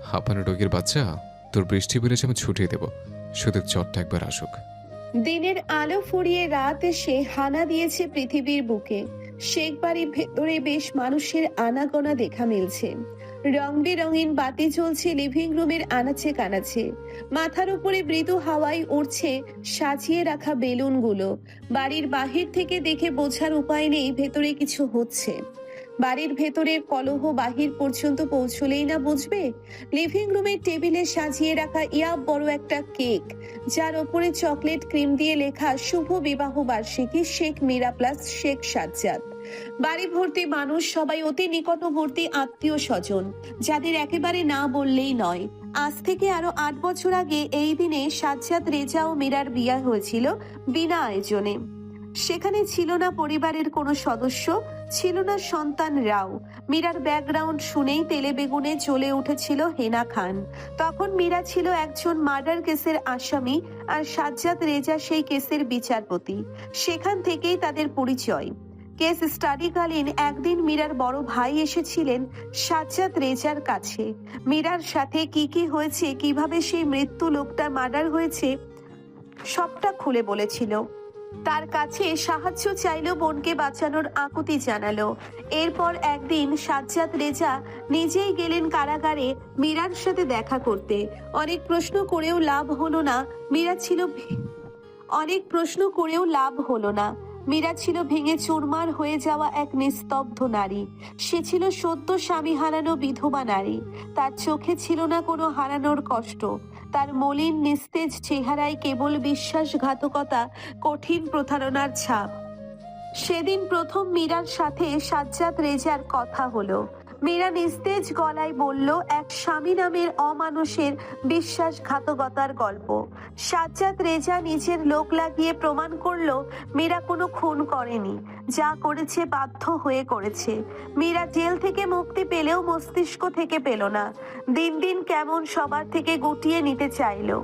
হাঁপানো রোগীর বাচ্চা, তোর বৃষ্টি বেড়েছে, আমি ছুটিয়ে দেব, শুধু চটটা একবার আসুক। দিনের আলো ফুরিয়ে রাত এসে হানা দিয়েছে পৃথিবীর বুকে। শেখ বাড়ির ভেতরে বেশ মানুষের আনাগোনা দেখা মিলছে। রং বেরঙিন বাতি জ্বলছে লিভিং রুমের আনাচে কানাচে। মাথার উপরে মৃদু হাওয়ায় উড়ছে সাজিয়ে রাখা বেলুনগুলো। বাড়ির বাহির থেকে দেখে বোঝার উপায় নেই ভেতরে কিছু হচ্ছে। বাড়ির ভেতরের কলহ বাহির পর্যন্ত পৌঁছলেই না বুঝবে। লিভিং রুমের টেবিলে সাজিয়ে রাখা বড় একটা কেক, যার ওপরে চকলেট ক্রিম দিয়ে লেখা শুভ বিবাহ বার্ষিকী শেখ মীরা প্লাস শেখ সাজ্জাদ। বাড়ি ভর্তি মানুষ, সবাই অতি নিকটবর্তী আত্মীয় স্বজন, যাদের একেবারে না বললেই নয়। আজ থেকে আরো ৮ বছর আগে এই দিনে সাজ্জাদ, রেজা ও মীরার বিয়ে হয়েছিল বিনা আয়োজনে। সেখানে ছিল না পরিবারের কোনো সদস্য, ছিল না সন্তানরাও। মীরার ব্যাকগ্রাউন্ড শুনেই তেলে বেগুনে জ্বলে উঠেছিল হেনা খান। তখন মীরা ছিল একজন মার্ডার কেসের আসামি, আর সাজ্জাদ, রেজা সেই কেসের বিচারপতি। সেখান থেকেই তাদের পরিচয়। কেস স্টাডিকালীন একদিন মীরার বড় ভাই এসেছিলেন সাজ্জাদ, রেজার কাছে। মীরার সাথে কি কি হয়েছে, কিভাবে সেই মৃত্যু লোকটা মার্ডার হয়েছে, সবটা খুলে বলেছিল। তার কাছে সাহায্য চাইলো, বোনকে বাঁচানোর আকুতি জানালো। এরপর একদিন সাজ্জাদ, রেজা নিজেই গেলেন কারাগারে মীরার সাথে দেখা করতে। অনেক প্রশ্ন করেও লাভ হলো না। মীরা ছিল ভেঙে চুরমার হয়ে যাওয়া এক নিস্তব্ধ নারী। সে ছিল সদ্য স্বামী হারানো বিধবা নারী। তার চোখে ছিল না কোনো হারানোর কষ্ট। তার মলিন নিস্তেজ চেহারায় কেবল বিশ্বাসঘাতকতা, কঠিন প্রতারণার ছাপ। সেদিন প্রথম মীরার সাথে সাজ্জাদ, রেজার কথা হলো। মীরা নিস্তেজ গলায় বলল এক স্বামী নামের অমানুষের বিশ্বাসঘাতকতার গল্প। সাজ্জাদ, রেজা নিজের লোক লাগিয়ে প্রমাণ করলো মীরা কোনো খুন করেনি। যা করেছে বাধ্য হয়ে করেছে। মীরা জেল থেকে মুক্তি পেলেও মস্তিষ্ক থেকে পেল না। দিন দিন কেমন সবার থেকে গুটিয়ে নিতে চাইলো।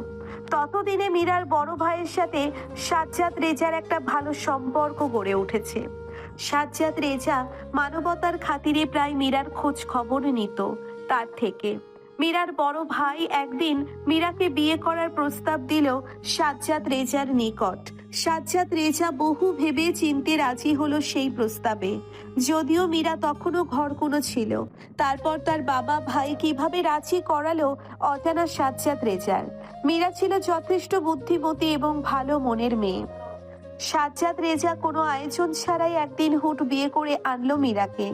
ততদিনে মীরার বড় ভাইয়ের সাথে সাজ্জাদ, রেজার একটা ভালো সম্পর্ক গড়ে উঠেছে। সাজ্জাদ, রেজা মানবতার খাতিরে প্রায় মীরার খোঁজ খবর নিত তার থেকে। মীরার বড় ভাই একদিন মীরাকে বিয়ে করার প্রস্তাব দিল সাজ্জাদ, রেজার নিকট। সাজ্জাদ, রেজা বহু ভেবে চিনতে রাজি হলো সেই প্রস্তাবে, যদিও মীরা তখনও ঘরকুনো ছিল। তারপর তার বাবা ভাই কিভাবে রাজি করালো অজানা সাজ্জাদ, রেজার। মীরা ছিল যথেষ্ট বুদ্ধিমতী এবং ভালো মনের মেয়ে। সাজ্জাদ, রেজা কোনো আয়োজন ছাড়াই একদিন হুট বিয়ে করে আনলো মীরাকে।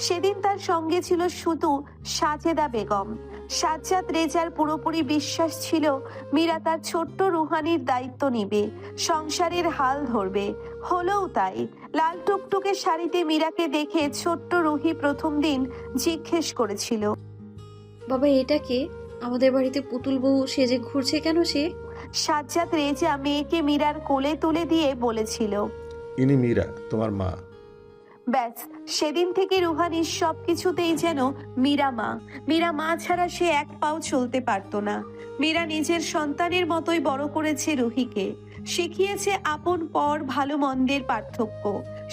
সেদিন তার সঙ্গে ছিল শুধু সাজেদা বেগম। সাজ্জাদ, রেজার পুরোপুরি বিশ্বাস ছিল মীরা তার ছোট্ট রুহানির দায়িত্ব নিবে, সংসারের হাল ধরবে। হলোও তাই। লাল টুকটুকে শাড়িতে মীরাকে দেখে ছোট্ট রুহি প্রথম দিন জিজ্ঞেস করেছিল, বাবা এটা কে? আমাদের বাড়িতে পুতুল বউ সেজে ঘুরছে কেন সে? সাজ্জাদ, রেজা মেয়েকে মীরার কোলে তুলে দিয়ে বলেছিল, ইনি মীরা, তোমার মা। ব্যাস, সেদিন থেকে রুহানির সবকিছুতেই যেন মীরা মা। মীরা মা ছাড়া সে এক পাও চলতে পারতো না। মীরা নিজের সন্তানের মতোই বড় করেছে রুহিকে, শিখিয়েছে আপন পর ভালো মন্দের পার্থক্য।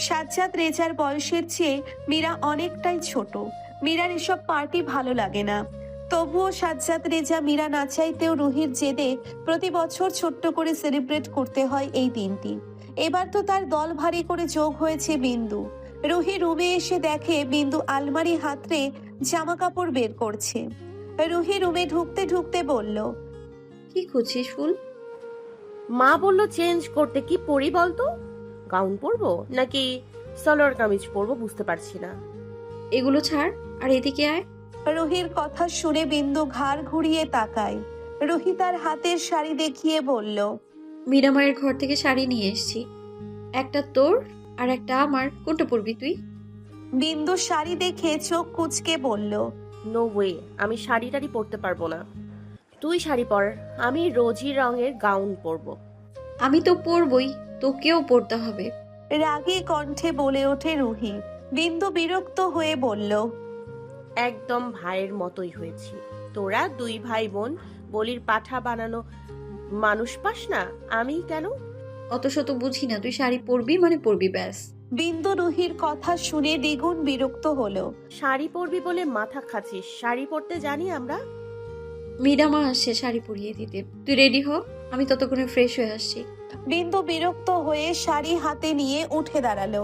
সাজ্জাদ, রেজার বয়সের চেয়ে মীরা অনেকটাই ছোট। মীরার এসব পার্টি ভালো লাগে না। তবুও সাজ্জাদ, রেজা মীরা না চাইতেও রুহির জেদে প্রতি বছর ছোট্ট করে সেলিব্রেট করতে হয় এই দিনটি। এবার তো তার দল ভারী করে যোগ হয়েছে বিন্দু। রুহি রুমে এসে দেখে বিন্দু আলমারি হাতড়ে জামা কাপড় বের করছে। রুহি রুমে ঢুকতে ঢুকতে বলল, কি খুঁজছিস ফুল? মা বললো চেঞ্জ করতে। কি পরি বলতো? গাউন পরবো নাকি সালোয়ার কামিজ পরবো বুঝতে পারছি না। এগুলো ছাড় আর এদিকে আয়। রুহির কথা শুনে বিন্দু ঘাড় ঘুরিয়ে তাকায়। রুহি তার হাতের শাড়ি দেখিয়ে বলল, মীরামায়ের ঘর থেকে শাড়ি নিয়ে এসেছি, একটা তোর আর একটা আমার। কোনটা পরবি তুই? বিন্দু শাড়ি দেখে চোখ কুঁচকে বলল, নো ওয়ে, আমি শাড়ি টাড়ি পরতে পারবো না। তুই শাড়ি পর, আমি রোজি রঙের গাউন পরবো। আমি তো পরবই, তোকেও পরতে হবে। রাগী কণ্ঠে বলে ওঠে রুহি। বিন্দু বিরক্ত হয়ে বলল, একদম ভাইয়ের মতোই হয়েছি। তোরা দুই ভাই বোন বলির পাঠা বানানো মানুষ পাস না, আমি কেন? অত শত বুঝি না, তুই শাড়ি পরবি মানে পরবি, ব্যাস। বিন্দু রুহির কথা শুনে দ্বিগুণ বিরক্ত হলো। শাড়ি পরবি বলে মাথা খাচ্ছিস? শাড়ি পরতে জানি আমরা। মিরামা আসছে শাড়ি পরিয়ে দিতে। তুই রেডি হ, আমি ততক্ষণে ফ্রেশ হয়ে আসছি। বিন্দু বিরক্ত হয়ে শাড়ি হাতে নিয়ে উঠে দাঁড়ালো।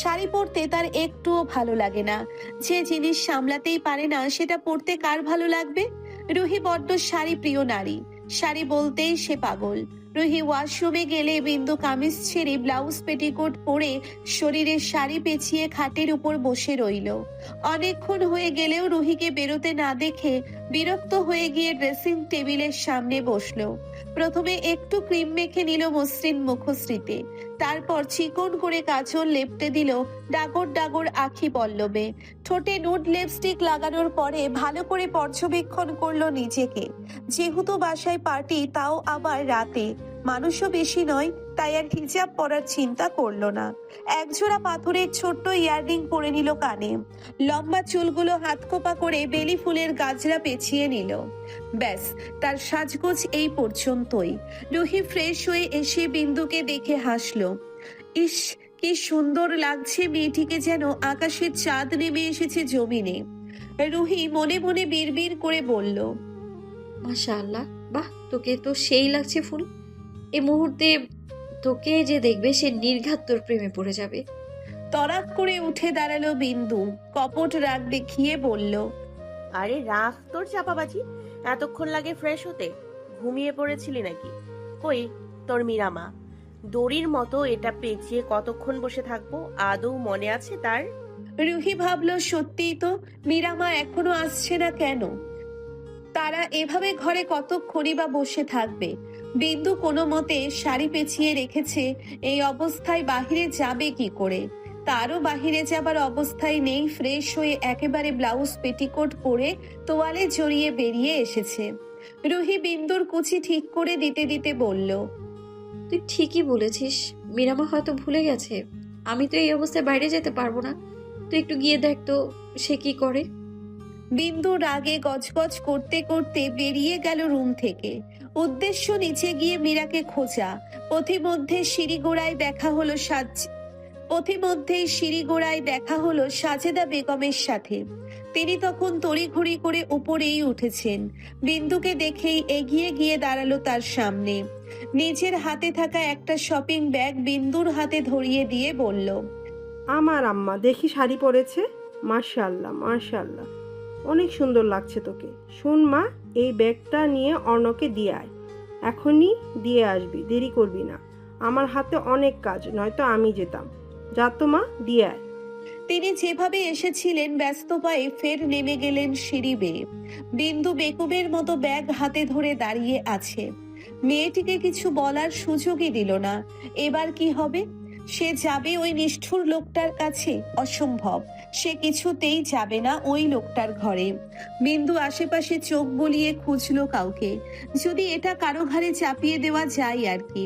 শাড়ি পরতে তার একটুও ভালো লাগে না। যে জিনিস সামলাতেই পারে না সেটা পরতে কার ভালো লাগবে? রুহি বড্ড শাড়ি প্রিয় নারী। শাড়ি বলতেই সে পাগল। রুহি ওয়াশরুমে গেলে বিন্দু কামিজ ছেড়ে ব্লাউজ পেটিকোট পরে শরীরে শাড়ি পেঁচিয়ে খাটের উপর বসে রইল। অনেকক্ষণ হয়ে গেলেও রুহিকে বেরোতে না দেখে বিরক্ত হয়ে গিয়ে ড্রেসিং টেবিলের সামনে বসলো। প্রথমে একটু ক্রিম মেখে নিল মসৃণ মুখশ্রীতে, তারপর চিকন করে কাজল লেপটে দিল ডাগর ডাগর আখি পল্লবে। ঠোঁটে নুড লিপস্টিক লাগানোর পরে ভালো করে পর্যবেক্ষণ করলো নিজেকে। যেহেতু বাসায় পার্টি, তাও আবার রাতে, মানুষও বেশি নয়, তাই আর হিজাব পরার চিন্তা করলো না। একজোড়া পাথরের ছোট্ট ইয়াররিং পরে নিল কানে। লম্বা চুলগুলো হাতখোপা করে বেলি ফুলের গাজরা পেঁচিয়ে নিল। ব্যাস, তার সাজগোজ এই পর্যন্তই। রুহি ফ্রেশ হয়ে এসে বিন্দুকে দেখে হাসলো। ইস, কি সুন্দর লাগছে মেয়েটিকে, যেন আকাশের চাঁদ নেমে এসেছে জমিনে। রুহি মনে মনে বিড়বিড় করে বলল, মাশাআল্লাহ, বাহ, তোকে তো সেই লাগছে ফুল। এই মুহূর্তে তোকে যে দেখবে সে নির্ঘাত তোর প্রেমে পড়ে যাবে। তড়াক করে উঠে দাঁড়ালো বিন্দু, কপট রাগ দেখিয়ে বলল, আরে রাখ তোর চাপাবাজি, এতক্ষণ লাগে ফ্রেশ হতে? ঘুমিয়ে পড়েছিলি নাকি? কই তোর মিরামা? দড়ির মতো এটা পেঁচিয়ে কতক্ষণ বসে থাকবো, আদৌ মনে আছে তার? রুহি ভাবলো সত্যিই তো, মিরামা এখনো আসছে না কেন? তারা এভাবে ঘরে কতক্ষণই বা বসে থাকবে? বিন্দু কোনো মতে শাড়ি পেঁচিয়ে রেখেছে, এই অবস্থায় বাহিরে যাবে কি করে? তারও বাহিরে যাবার অবস্থায় নেই। ফ্রেশ হয়ে একেবারে ব্লাউজ পেটিকোট পরে তোয়ালে জড়িয়ে বেরিয়ে এসেছে। রুহি বিন্দুর কুচি ঠিক করে দিতে দিতে বলল, তুই ঠিকই বলেছিস, মিরামা হয়তো ভুলে গেছে। আমি তো এই অবস্থায় বাইরে যেতে পারবো না। তুই একটু গিয়ে দেখ তো সে কি করে। বিন্দু রাগে গজগজ করতে করতে বেরিয়ে গেল রুম থেকে। উদ্দেশ্য নিচে গিয়ে মীরাকে খোঁজা। পথিমধ্যেই সিঁড়িগোড়ায় দেখা হলো সাজেদা বেগমের সাথে। তিনি তখন তড়িঘড়ি করে উপরেই উঠেছেন। বিন্দুকে দেখেই এগিয়ে গিয়ে দাঁড়ালো তার সামনে। নিজের হাতে থাকা একটা শপিং ব্যাগ বিন্দুর হাতে ধরিয়ে দিয়ে বলল, আমার আম্মা দেখি শাড়ি পরেছে। মাশাআল্লাহ মাশাআল্লাহ, অনেক সুন্দর লাগছে তোকে। শোন মা, এই ব্যাগটা নিয়ে অর্ণকে দিয়ে আয়। এখনই দিয়ে আসবি, দেরি করবি না। আমার হাতে অনেক কাজ, নয়তো আমি যেতাম। যা তো মা, দিয়ে আয়। তিনি যেভাবে এসেছিলেন ব্যস্ত পায়ে ফের নেমে গেলেন সিঁড়ি বেয়ে। বিন্দু বেকুবের মতো ব্যাগ হাতে ধরে দাঁড়িয়ে আছে। মেয়েটিকে কিছু বলার সুযোগই দিল না। এবার কি হবে? সে যাবে ওই নিষ্ঠুর লোকটার কাছে? অসম্ভব, সে কিছুতেই যাবে না ওই লোকটার ঘরে। বিন্দু আশেপাশে চোখ বুলিয়ে খুঁজলো কাউকে, যদি এটা কারো ঘাড়ে চাপিয়ে দেওয়া যায় আর কি।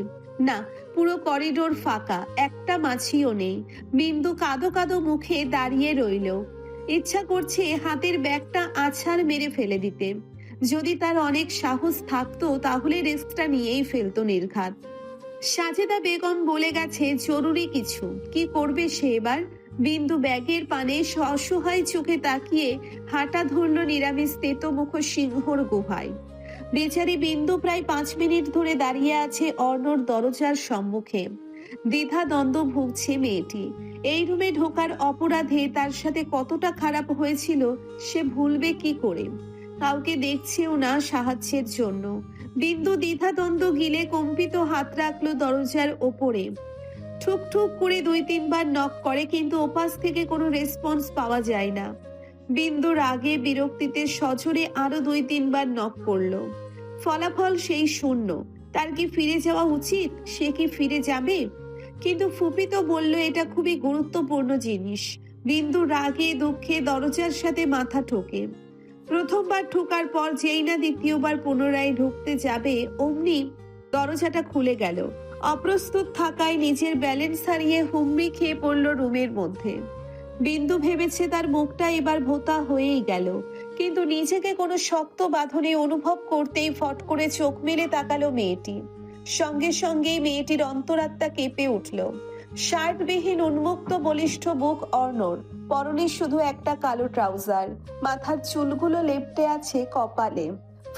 না, পুরো করিডোর ফাঁকা, একটা মাছিও নেই। বিন্দু কাঁদো কাঁদো মুখে দাঁড়িয়ে রইল। ইচ্ছা করছে হাতের ব্যাগটা আছাড় মেরে ফেলে দিতে। যদি তার অনেক সাহস থাকতো তাহলে রিস্কটা নিয়েই ফেলতো নির্ঘাত। সাজেদা বেগম বলে গেছে জরুরি কিছু। কি করবে সে এবার? বিন্দু ব্যাগের পানে অসহায় চোখে তাকিয়ে হাঁটা ধরল নিরামিষ তেতমুখ সিংহর গুহায়। বেচারি বিন্দু প্রায় 5 মিনিট ধরে দাঁড়িয়ে আছে অর্ণর দরজার সম্মুখে। দ্বিধা দ্বন্দ্ব ভুগছে মেয়েটি। এই রুমে ঢোকার অপরাধে তার সাথে কতটা খারাপ হয়েছিল সে ভুলবে কি করে? কাউকে দেখছেও না সাহায্যের জন্য। বিন্দু দ্বিধা দ্বন্দ্ব গিলে কম্পিত হাত রাখলো দরজার ওপরে। ঠুক ঠুক করে 2-3 বার নক করে, কিন্তু ওপাশ থেকে কোনো রেসপন্স পাওয়া যায় না। বিন্দু রাগে বিরক্তিতে সজোরে আরো 2-3 বার নক করলো। ফলাফল সেই শূন্য। তার কি ফিরে যাওয়া উচিত? সে কি ফিরে যাবে? কিন্তু ফুপি তো বলল এটা খুবই গুরুত্বপূর্ণ জিনিস। বিন্দু রাগে দুঃখে দরজার সাথে মাথা ঠোকে। প্রথমবার ঠোকার পর যেই না দ্বিতীয়বার পুনরায় ঢুকতে যাবে, অমনি দরজাটা খুলে গেল। অপ্রস্তুত থাকায় নিজের ব্যালেন্স হারিয়ে হুমড়ি খেয়ে পড়ল রুমের মধ্যে। বিন্দু ভেবেছে তার মুখটা এবার ভোঁতা হয়েই গেল, কিন্তু নিজেকে কোনো শক্ত বাঁধনে অনুভব করতেই ফট করে চোখ মেলে তাকালো মেয়েটি। সঙ্গে সঙ্গেই মেয়েটির অন্তরাত্মা কেঁপে উঠল। শার্টবিহীন উন্মুক্ত বলিষ্ঠ বুক অর্ণর, পরনে শুধু একটা কালো ট্রাউজার, মাথার চুলগুলো লেপ্টে আছে কপালে।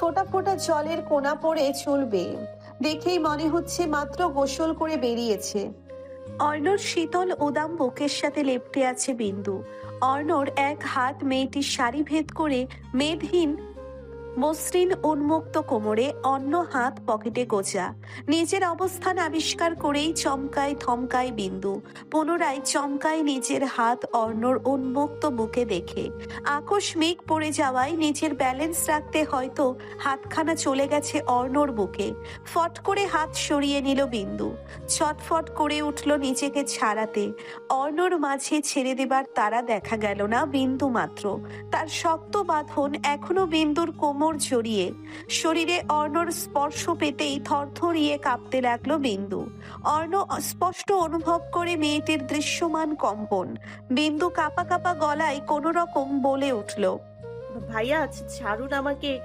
ফোঁটা ফোঁটা জলের কোনা পড়ে চুল বেয়ে। দেখেই মনে হচ্ছে মাত্র গোসল করে বেরিয়েছে। অর্ণর শীতল উদাম বুকের সাথে লেপ্টে আছে বিন্দু। অর্ণর এক হাত মেয়েটির শাড়ি ভেদ করে মেদহীন মসৃণ উন্মুক্ত কোমরে, অন্য হাত পকেটে গোজা। নিজের অবস্থান আবিষ্কার করেই চমকায় থমকায় বিন্দু। পুনরায় চমকায় নিজের হাত অর্ণর উন্মুক্ত বুকে দেখে। আকস্মিক পড়ে যাওয়ায় নিজের ব্যালেন্স রাখতে হয়তো হাতখানা চলে গেছে অর্ণর বুকে। ফট করে হাত সরিয়ে নিল বিন্দু। ছটফট করে উঠল নিজেকে ছাড়াতে। অর্ণর মাঝে ছেড়ে দেবার তারা দেখা গেল না বিন্দু মাত্র। তার শক্ত বাঁধন এখনো বিন্দুর কোমর জড়িয়ে। শরীরে অর্ণর স্পর্শ পেতেই থরথরিয়ে কাঁপতে লাগলো বিন্দু। অর্ণ স্পষ্ট অনুভব করে মেয়েটির দৃশ্যমান কম্পন। বিন্দু কাঁপা কাঁপা গলায় কোনো রকম বলে উঠল, ভাইয়া ছাড়ুন আমাকে।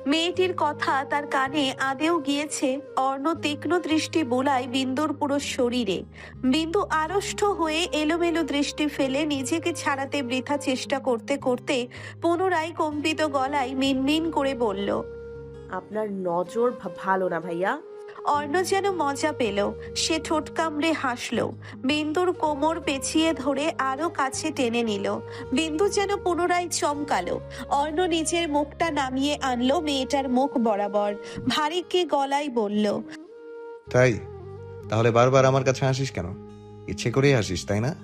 মেয়েটির কথা তার কানে আদেও গিয়েছে। অর্ণ তীক্ষ্ণ দৃষ্টি বোলায় বিন্দুর পুরো শরীরে। বিন্দু আড়ষ্ট হয়ে এলোমেলো দৃষ্টি ফেলে নিজেকে ছাড়াতে বৃথা চেষ্টা করতে করতে পুনরায় কম্পিত গলায় মিনমিন করে বলল, আপনার নজর ভালো না ভাইয়া। অর্ণ যেন মজা পেল। সে ঠোঁট কামড়ে হাসল। বিন্দুর কোমর পেঁচিয়ে ধরে আরো কাছে টেনে নিল। বিন্দু যেন পুনরায় চমকালো। অর্ণ নিজের মুখটা নামিয়ে আনলো মেয়েটার মুখ বরাবর। ভারীকে গলায় বলল, তাই? তাহলে বারবার আমার কাছে আসিস কেন? ইচ্ছে করেই আসিস তাই না?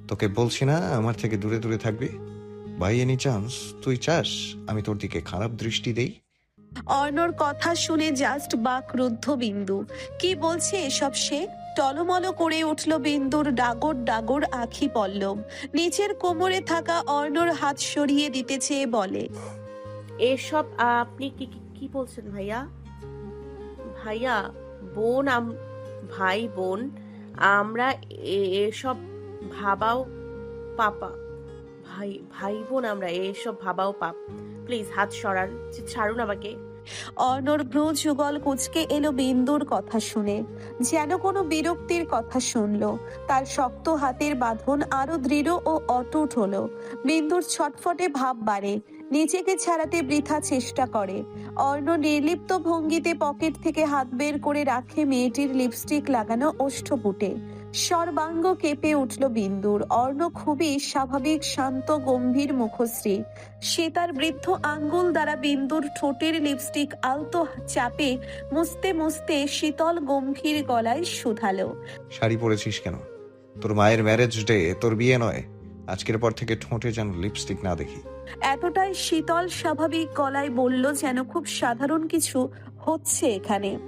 তোকে বলছি না আমার থেকে দূরে দূরে থাকবি? বাই এনি চান্স তুই চাস আমি তোর দিকে খারাপ দৃষ্টি দেই? অর্ণর কথা শুনে জাস্ট বাকরুদ্ধ বিন্দু। কি বলছে এসব সে? টলমল করে উঠল বিন্দুর ডাগর ডাগর আখি পল্লব। নিচের কোমরে থাকা অর্ণর হাত সরিয়ে দিতে চেয়ে বলে, এসব আপনি কি কি- কি বলছেন ভাইয়া? ভাইয়া ভাই বোন আমরা এসব ভাবাও পাপা। ভাই ভাই বোন আমরা এসব ভাবাও পাপ। প্লিজ হাত সরান, ছাড়ুন আমাকে। অর্ণর ভ্রু যুগল কুচকে এলো বিন্দুর কথা শুনে। যেন কোনো বিরক্তির কথা শুনলো। তার শক্ত হাতের বাঁধন আরো দৃঢ় ও অটুট হলো। বিন্দুর ছটফটে ভাব বাড়ে। নিজেকে ছাড়াতে বৃথা চেষ্টা করে। অর্ণ নির্লিপ্ত ভঙ্গিতে পকেট থেকে হাত বের করে রাখে মেয়েটির লিপস্টিক লাগানো ওষ্ঠপুটে। সর্বাঙ্গ কেঁপে উঠল বিন্দুর। অর্ণ খুবই স্বাভাবিক, শান্ত, গম্ভীর মুখশ্রী। সে তার বৃদ্ধ আঙ্গুল দ্বারা বিন্দুর ঠোঁটের লিপস্টিক আলতো চাপে মুছতে মুছতে শীতল গম্ভীর গলায় শুধালো, শাড়ি পরেছিস কেন? তোর মায়ের ম্যারেজ ডে, তোর বিয়ে নয়। আজকের পর থেকে ঠোঁটে যেন লিপস্টিক না দেখি। এতটাই শীতল স্বাভাবিক গলায় বলল যেন খুব সাধারণ কিছু হচ্ছে এখানে।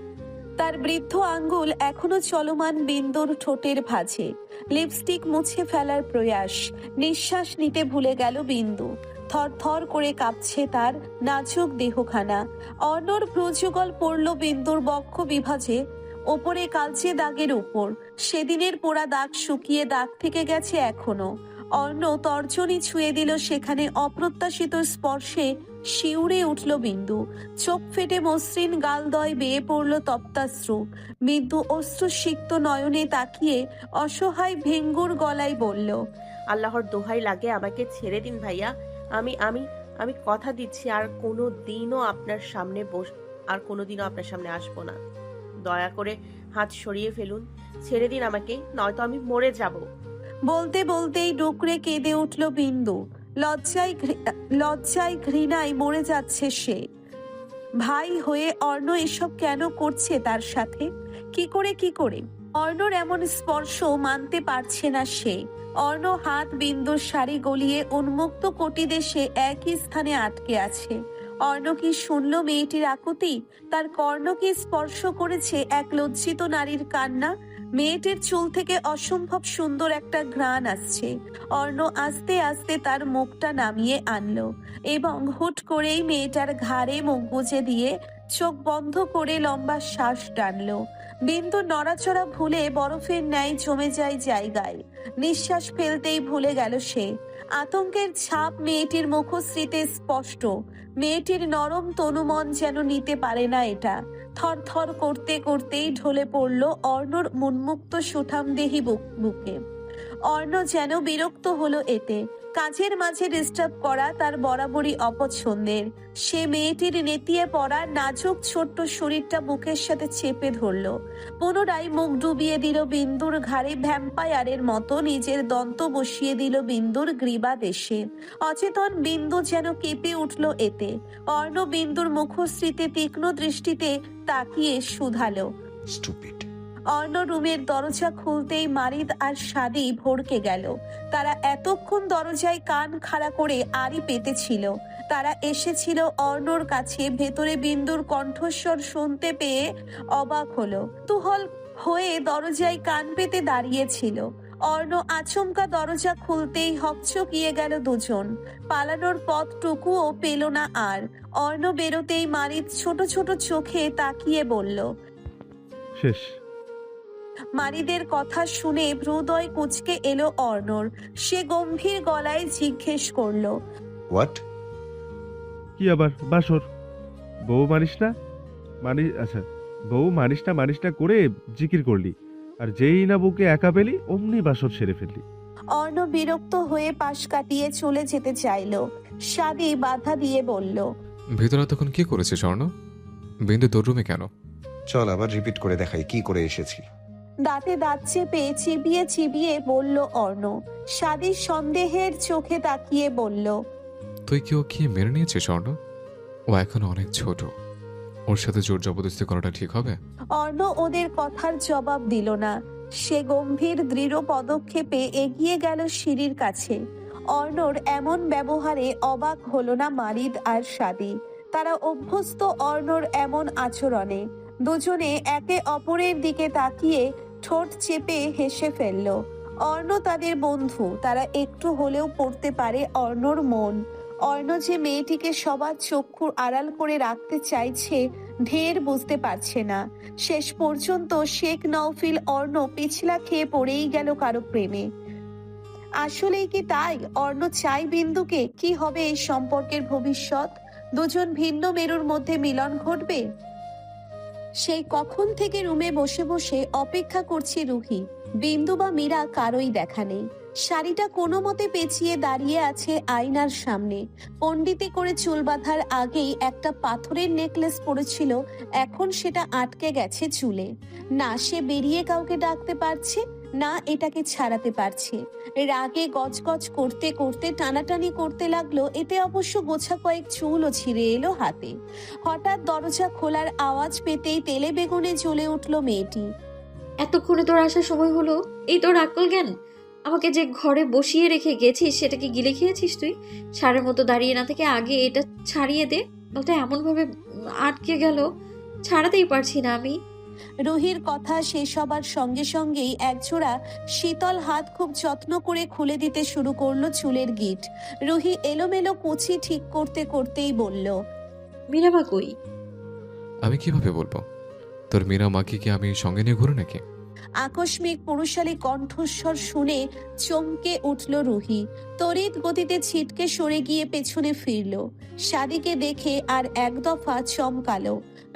তার বৃদ্ধ আঙ্গুল এখনো চলমান বিন্দুর ঠোঁটের ভাঁজে। লিপস্টিক মুছে ফেলার প্রয়াস। নিঃশ্বাস নিতে ভুলে গেল বিন্দু। থর থর করে কাঁপছে তার নাজুক দেহখানা। অর্ণর ভ্রুযুগল পড়ল বিন্দুর বক্ষ বিভাজে, ওপরে কালচে দাগের উপর। সেদিনের পোড়া দাগ শুকিয়ে দাগ থেকে গেছে এখনো। অর্ণ তর্জনী ছুঁয়ে দিল সেখানে। অপ্রত্যাশিত স্পর্শে শিউরে উঠল বিন্দু। চোখ ফেটে মসৃণ গালদয় বেয়ে পড়ল তপ্তাশ্রু। বিন্দু অশ্রুসিক্ত নয়নে তাকিয়ে অসহায় ভেঙ্গুর গলায় বলল, আল্লাহর দোহাই লাগে আমাকে ছেড়ে দিন ভাইয়া। আমি আমি আমি কথা দিচ্ছি আর কোনোদিনও আপনার সামনে আসবো না। দয়া করে হাত সরিয়ে ফেলুন, ছেড়ে দিন আমাকে, নয়তো আমি মরে যাব। বলতে বলতেই ডুকরে কেঁদে উঠল বিন্দু। লজ্জায় ঘৃণায় মরে যাচ্ছে সে। ভাই হয়ে অর্ণ এসব কেন করছে তার সাথে? কি করে অর্ণর এমন স্পর্শ মানতে পারছে না সে। অর্ণ হাত বিন্দুর শাড়ি গলিয়ে উন্মুক্ত কোটি দেশে একই স্থানে আটকে আছে। অর্ণ কি শুনল মেয়েটির আকুতি? তার কর্ণ কি স্পর্শ করেছে এক লজ্জিত নারীর কান্না? মেয়েটির চুল থেকে অসম্ভব সুন্দর একটা ঘ্রাণ আসছে। অর্ণ আস্তে আস্তে তার মুখটা নামিয়ে আনলো এবং হুট করেই মেয়েটার ঘাড়ে মুখ গুজে দিয়ে চোখ বন্ধ করে লম্বা শ্বাস টানলো। বিন্দু নড়াচড়া ভুলে বরফের ন্যায় জমে যায় জায়গায়। নিঃশ্বাস ফেলতেই ভুলে গেল সে। আতঙ্কের ছাপ মেয়েটির মুখশ্রীতে স্পষ্ট। মেয়েটির নরম তনুমন যেন নিতে পারে না এটা। থর থর করতে করতেই ঢলে পড়ল অর্ণর মুন্মুক্ত সুঠামদেহী বুকে। অর্ণ যেন বিরক্ত হলো এতে। কাজের মাঝে ডিস্টার্ব করা তার বরাবরই অপছন্দের। সে মেয়েটির নেতিয়ে পড়া নাজুক ছোট্ট শরীরটা বুকের সাথে চেপে ধরল। পুনরায় মুখ ডুবিয়ে দিল বিন্দুর ঘাড়ে, ভ্যাম্পায়ারের মতো নিজের দন্ত বসিয়ে দিল বিন্দুর গ্রীবা দেশে। অচেতন বিন্দু যেন কেঁপে উঠল এতে। অর্ণ বিন্দুর মুখশ্রীতে তীক্ষ্ণ দৃষ্টিতে তাকিয়ে শুধালো। স্টুপিড। অর্ণ রুমের দরজা খুলতেই মারিদ আর সাদি ভড়কে গেল। তারা এতক্ষণ দরজায় কান খাড়া করে আড়ি পেতেছিল। তারা এসেছিল অর্ণর কাছে। ভেতরে বিন্দুর কণ্ঠস্বর শুনতে পেয়ে অবাক হলো। তুহল হয়ে দরজায় কান পেতে দাঁড়িয়েছিল। অর্ণ আচমকা দরজা খুলতেই হকচকিয়ে গেল দুজন। পালানোর পথটুকুও পেল না আর। অর্ণ বেরোতেই মারিদ ছোট ছোট চোখে তাকিয়ে বলল। শেষ। মারিদের কথা শুনে হৃদয় কুঁচকে এলো অর্ণর। সে গম্ভীর গলায় জিজ্ঞেস করলো। হোয়াট? কি আবার বাসর? বউ মানিস না? আচ্ছা, বউ মানিস না করে জিকির করলি, আর যেই না বউকে একা পেলি অমনি বাসর সেরে ফেললি। অর্ণ বিরক্ত হয়ে পাশ কাটিয়ে চলে যেতে চাইলো। সাদি বাধা দিয়ে বলল। ভিতরে তখন কি করেছে স্বর্ণ? বিন্দু তোর রুমে কেন? চল আবার রিপিট করে দেখাই কি করে এসেছি। দাঁতে দাঁত চেপে চিবিয়ে চিবিয়ে বলল অর্ণ। সাদির সন্দেহের চোখে তাকিয়ে বলল। তুই কি ও কি মেনে নিয়েছে স্বর্ণ? ও এখন অনেক ছোট, ওর সাথে জোর জবরদস্তি করাটা ঠিক হবে? অর্ণ ওদের কথার জবাব দিল না। সে গম্ভীর দৃঢ় পদক্ষেপে এগিয়ে গেল সিঁড়ির কাছে। অর্ণর এমন ব্যবহারে অবাক হলো না মারিদ আর সাদি। তারা অভ্যস্ত অর্ণর এমন আচরণে। দুজনে একে অপরের দিকে তাকিয়ে ঠোঁট চেপে হেসে ফেলল। অর্ণ তাদের বন্ধু, তারা একটু হলেও পড়তে পারে অর্ণর মন। অর্ণ যে মেয়েটিকে সবার চক্ষু আড়াল করে রাখতে চাইছে ঢের বুঝতে পারছে না। শেষ পর্যন্ত শেখ নওফিল অর্ণ পিছলা খেয়ে পড়েই গেল কারো প্রেমে। আসলেই কি তাই? অর্ণ চাই বিন্দুকে? কি হবে এই সম্পর্কের ভবিষ্যৎ? দুজন ভিন্ন মেরুর মধ্যে মিলন ঘটবে? সেই কখন থেকে রুমে বসে বসে অপেক্ষা করছে রুহি। বিন্দু বা মীরা কারোই দেখা নেই। শাড়িটা কোনো মতে পেঁচিয়ে দাঁড়িয়ে আছে আয়নার সামনে। পণ্ডিতে করে চুল বাঁধার আগেই একটা পাথরের নেকলেস পড়েছিল, এখন সেটা আটকে গেছে চুলে। না সে বেরিয়ে কাউকে ডাকতে পারছে, না এটাকে ছাড়াতে পারছে। রাগে গজগজ করতে করতে টানাটানি করতে লাগলো। এতে অবশ্য গোছা কয়েক চুলও ছিঁড়ে এলো হাতে। হঠাৎ দরজা খোলার আওয়াজ পেতেই তেলে বেগুনে জ্বলে উঠল মেয়েটি। এতক্ষণে তোর আসার সময় হলো, এই তোর আক্কল জ্ঞান? আমাকে যে ঘরে বসিয়ে রেখে গেছিস সেটাকে গিলে খেয়েছিস তুই? সারের মতো দাঁড়িয়ে না থেকে আগে এটা ছাড়িয়ে দে। ওটা এমনভাবে আটকে গেল, ছাড়াতেই পারছি না আমি। রুহির কথা শেষ হবার সঙ্গে সঙ্গেই একজোড়া শীতল হাত খুব যত্ন করে খুলে দিতে শুরু করলো চুলের গিট। রুহি এলোমেলো কুচি ঠিক করতে করতেই বলল। মীরামা কই? আমি কিভাবে বলবো? তোর মীরা মাকে কি আমি সঙ্গে নিয়ে ঘুরে নাকি? আকস্মিক পুরুষালী কণ্ঠস্বর শুনে চমকে উঠল রুহি। তড়িৎ গতিতে ছিটকে সরে গিয়ে পেছনে ফিরল। সাদিকে দেখে আর এক দফা চমকালো।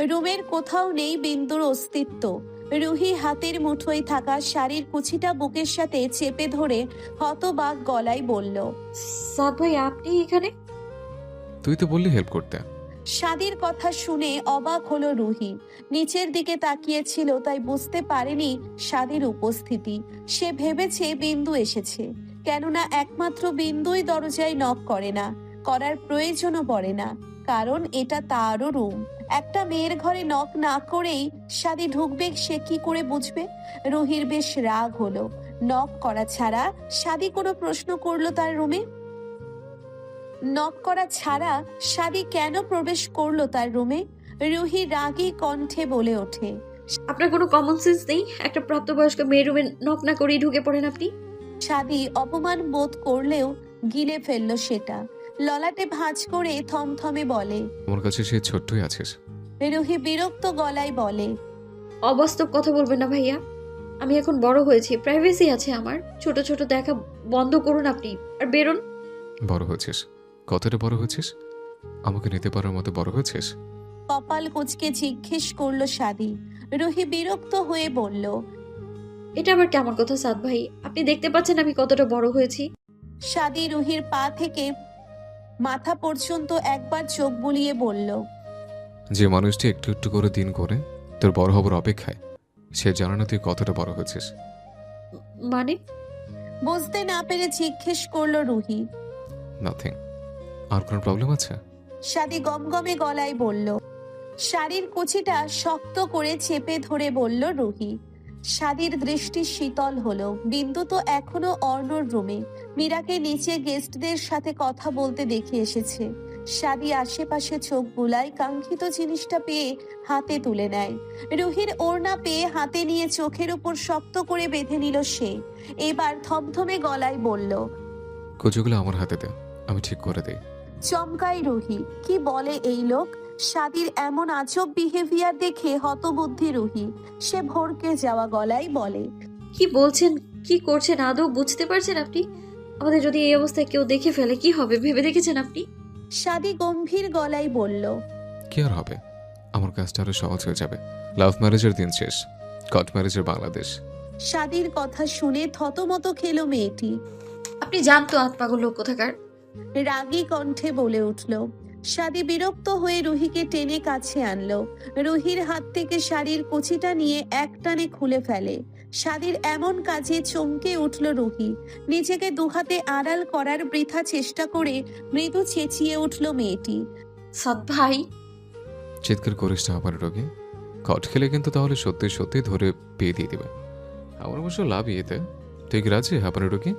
রুমের কোথাও নেই বিন্দুর অস্তিত্ব। রুহি হাতের মুঠোয় থাকা শাড়ির কুচিটা বুকের সাথে চেপে ধরে হতবাক গলায় বলল। সাদ ভাই, আপনি এখানে? তুই তো বললি হেল্প করতে। সাদির কথা শুনে অবাক হলো রুহি। নিচের দিকে তাকিয়েছিল, তাই বুঝতে পারেনি সাদির উপস্থিতি। সে ভেবেছে বিন্দু এসেছে, কেননা একমাত্র বিন্দুই দরজায় নক করে না, করার প্রয়োজনও পড়ে না, কারণ এটা তারও রুম। একটা মেয়ের ঘরে নক না করেই সাদি ঢুকবে, সে কি করে বুঝবে? রুহির বেশ রাগ হলো। নক করা ছাড়া সাদি কোনো প্রশ্ন করলো তার রুমে? নক করা ছাড়া সাদি কেন প্রবেশ করলো তার রুমে? রুহি রাগী কণ্ঠে বলে ওঠে। আপনার কোনো কমন সেন্স নেই? একটা প্রাপ্তবয়স্ক মেয়ের রুমে নক না করেই ঢুকে পড়েন আপনি। সাদি অপমান বোধ করলেও গিলে ফেললো সেটা। ললাটে ভাঁজ করে থমথমে বলে। আমার কাছে সে ছোট্টই আছিস। রুহি বিরক্ত গলায় বলে। অবাস্তব কথা বলবেন না ভাইয়া, আমি এখন বড় হয়েছি, প্রাইভেসি আছে আমার। ছোট ছোট দেখা বন্ধ করুন আপনি, আর বেরোন। বড় হয়েছিস? কতটা বড় হয়েছিস? আমাকে নিতে পারার মতো বড় হয়েছিস? কপাল কুঁচকে জিজ্ঞেস করলো সাদি। রুহি বিরক্ত হয়ে বলল। এটা আবার কেমন কথা সাদ ভাই? আপনি দেখতে পাচ্ছেন আমি কতটা বড় হয়েছি? শাদি রুহির পা থেকে মাথা পর্যন্ত একবার চোখ বুলিয়ে বলল, যে মানুষটি একটু একটু করে দিন করে তোর বড় হবার অপেক্ষায়, সে জানে না তুই কতটা বড় হয়েছিস। মানে? বুঝতে না পেরে জিজ্ঞেস করলো রুহি। নাথিং। আর কোনো প্রবলেম আছে? শাদি গমগমে গলায় বলল। শাড়ির কুচিটা শক্ত করে চেপে ধরে বলল রুহি। শাদির দৃষ্টি শীতল হলো। বিন্দু তো এখনো অর্ণর রুমে মীরাকে নিচে গেস্টদের সাথে কথা বলতে দেখে এসেছে। শাদি আশেপাশে চোখ বুলায়, কাঙ্ক্ষিত জিনিসটা পেয়ে হাতে তুলে নেয়। রুহির ওড়না পেয়ে হাতে নিয়ে চোখের উপর শক্ত করে বেঁধে নিল সে। এবার থমথমে গলায় বলল, কুচুগুলো আমার হাতে দে, আমি ঠিক করে দেই। চমকাই রুহি। কি বলে এই লোক? শাদির এমন আজব বিহেভিয়ার দেখে হতবুদ্ধি রুহি। সে ভরকে যাওয়া গলায় বলে, কি বলছেন, কি করছেন আদৌ বুঝতে পারছেন আপনি? আমাদের যদি এই অবস্থায় কেউ দেখে ফেলে কি হবে ভেবে দেখেছেন আপনি? শাদি গম্ভীর গলায় বলল, কি আর হবে, আমার কাজটা আরো সহজ হয়ে যাবে। লাভ ম্যারেজের দিন শেষ, কট ম্যারেজের বাংলাদেশ। শাদির কথা শুনে থতমত খেলো মেয়েটি। আপনি জানতো আতপাগল লোক কোথাকার। রাগী কণ্ঠে বলে উঠল। শাদি বিরক্ত হয়ে রুহিকে টেনে কাছে আনলো। রুহির হাত থেকে শাড়ির কুচিটা নিয়ে একটানে খুলে ফেলে। শাদির এমন কাজে চমকে উঠল রুহি। নিজেকে দুহাতে আড়াল করার বৃথা চেষ্টা করে মৃদু চেঁচিয়ে উঠল মেয়েটি। সাদ ভাই। চিৎকার করিস না আমার রোগী। কট খেলে কিন্তু তাহলে সত্যি সত্যি ধরে বিয়ে দিয়ে দেবে। আমার অবশ্য লাভ ইয়েতে। তুই কি রাজি হাঁপানি রোগী?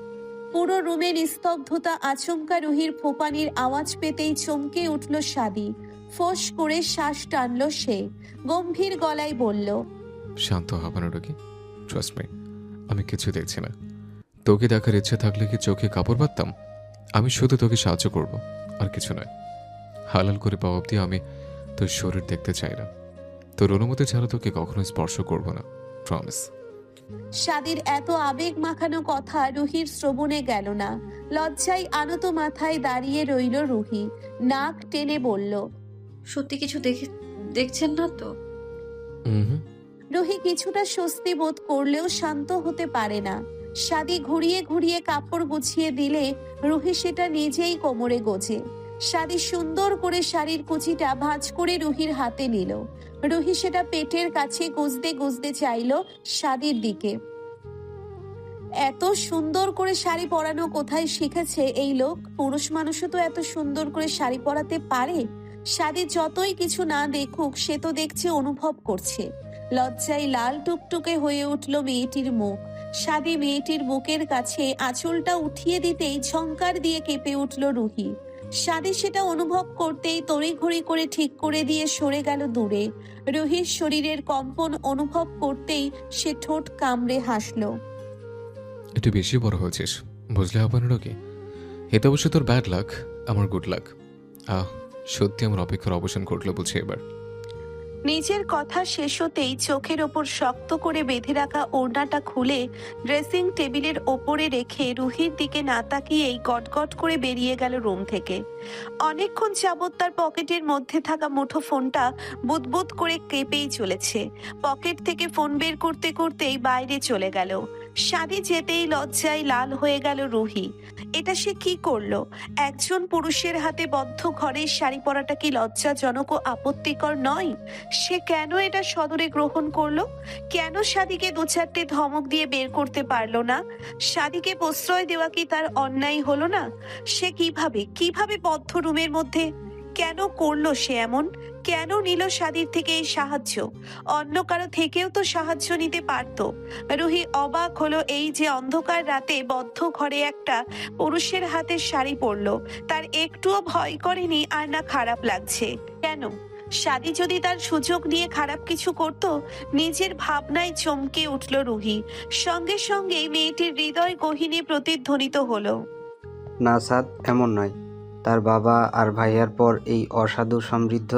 পুরো রুমের নিস্তব্ধতা। আচমকা রুহির ফোপানির আওয়াজ পেতেই চমকে উঠল শাদি। ফোঁস করে শ্বাস টানলো সে। গম্ভীর গলায় বলল, শান্ত হাঁপানি রোগী, ট্রাস্ট মি, আমি কিছু দেখছি না। তোকে দেখার ইচ্ছে থাকলে কি চোখে কাপড় বাঁধতাম? আমি শুধু তোকে সাহায্য করব, আর কিছু নয়। হালাল করে পাওয়া অব্দি আমি তোর শরীর দেখতে চাই না। তোর অনুমতি ছাড়া তোকে কখনো স্পর্শ করব না, প্রমিস। শাদির এত আবেগ মাখানো কথা রুহির শ্রবণে গেল না। লজ্জায় আনত মাথায় দাঁড়িয়ে রইল রুহি। নাক টেনে বলল, সত্যি কিছু দেখছেন না তো? হুম। রুহি কিছুটা স্বস্তি বোধ করলেও শান্ত হতে পারে না। শাদি ঘুরিয়ে ঘুরিয়ে কাপড় গুছিয়ে দিলে রুহি সেটা নিজেই কোমরে গোজে। শাদি সুন্দর করে শাড়ির কুচিটা ভাঁজ করে রুহির হাতে নিল। রুহি সেটা পেটের কাছে গুজতে গুজতে চাইল শাদির দিকে। এত সুন্দর করে শাড়ি পরানো কোথায় শিখেছে এই লোক? পুরুষ মানুষও তো এত সুন্দর করে শাড়ি পরাতে পারে? শাদি যতই কিছু না দেখুক, সে তো দেখছে, অনুভব করছে। লজ্জায় লাল টুকটুকে হয়ে উঠল মেয়েটির মুখ। শাদি মেয়েটির বুকের কাছে আঁচলটা উঠিয়ে দিতেই ঝংকার দিয়ে কেঁপে উঠল রুহি। শাদি সেটা অনুভব করতেই তড়িঘড়ি করে ঠিক করে দিয়ে সরে গেল দূরে। রুহির শরীরের কম্পন অনুভব করতেই সে ঠোঁট কামড়ে হাসল। একটু বেশি বড় হয়েছিস, বুঝলে হাঁপানি রোগী। এতে অবশ্য তোর ব্যাড লাক, আমার গুড লাক। সত্যি আমার অপেক্ষার অবসান ঘটলো বুঝি এবার। নিজের কথা শেষ হতেই চোখের ওপর শক্ত করে বেঁধে রাখা ওড়নাটা খুলে ড্রেসিং টেবিলের ওপরে রেখে রুহির দিকে না তাকিয়েই গটগট করে বেরিয়ে গেল রুম থেকে। অনেকক্ষণ যাবৎ তার পকেটের মধ্যে থাকা মুঠো ফোনটা বুদবুদ করে কেঁপেই চলেছে। পকেট থেকে ফোন বের করতে করতেই বাইরে চলে গেল। শাদি যেতেই লজ্জায় লাল হয়ে গেল রুহি। এটা সে কি করলো? একজন পুরুষের হাতে বদ্ধ ঘরে শাড়ি পরাটা কি লজ্জাজনক ও আপত্তিকর নয়? সে কেন এটা সদরে গ্রহণ করলো? কেন শাদিকে দু চারটে ধমক দিয়ে বের করতে পারলো না? শাদিকে প্রশ্রয় দেওয়া কি তার অন্যায় হলো না? সে কিভাবে বদ্ধ রুমের মধ্যে কেন করলো সে এমন? কেন নিল শাদির থেকে এই সাহায্য? অন্য কারো থেকেও তো সাহায্য নিতে পারতো। রুহি অবাক হলো এই যে অন্ধকার রাতে বদ্ধ ঘরে একটা পুরুষের হাতে শাড়ি পরলো। তার একটুও ভয় করেনি আর না খারাপ লাগছে। কেন? শাদি যদি তার সুযোগ নিয়ে খারাপ কিছু করত? নিজের ভাবনায় চমকে উঠল রুহি। সঙ্গে সঙ্গেই মেয়েটির হৃদয় গহীনে প্রতিধ্বনিত হলো, না সাদ, এমন নয়। তার বাবা আর ভাইয়ার পর এই অসাধু সমৃদ্ধ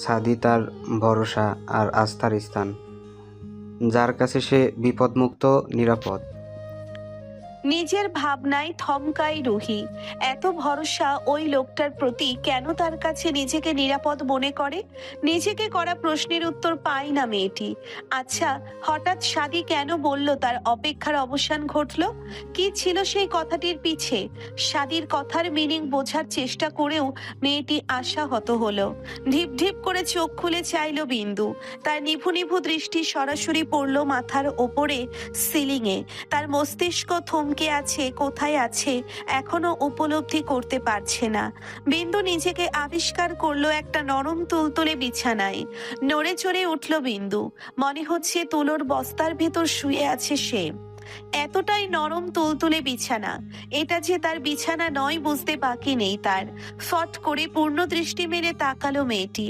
সাদি তার ভরসা আর আস্থার স্থান, যার কাছে সে বিপদমুক্ত, নিরাপদ। নিজের ভাবনায় থমকাই রুহি। এত ভরসা ওই লোকটার প্রতি, কেন তার কাছে নিজেকে নিরাপদ মনে করে? নিজেকে করা প্রশ্নের উত্তর পায় না মেয়েটি। আচ্ছা, হঠাৎ শাদি কেন বলল তার অপেক্ষার অবসান ঘটল? কি ছিল সেই কথাটির পিছে? শাদির কথার মিনিং বোঝার চেষ্টা করেও মেয়েটি আশাহত হলো। ঢিপ ঢিপ করে চোখ খুলে চাইল বিন্দু। তার নিভু নিভু দৃষ্টি সরাসরি পড়ল মাথার ওপরে সিলিংয়ে। তার মস্তিষ্ক থমকে আছে, কোথায় আছে এখনো উপলব্ধি করতে পারছে না। বিন্দু নিজেকে আবিষ্কার করলো একটা নরম তুলতুলে বিছানায়। নড়ে চড়ে উঠল বিন্দু। মনে হচ্ছে তুলোর বস্তার ভেতর শুয়ে আছে সে। এতটাই নরম তুলতুলে বিছানা, এটা যে তার বিছানা নয় বুঝতে বাকি নেই তার। ফট করে পূর্ণ দৃষ্টি মেলে তাকালো মেয়েটি।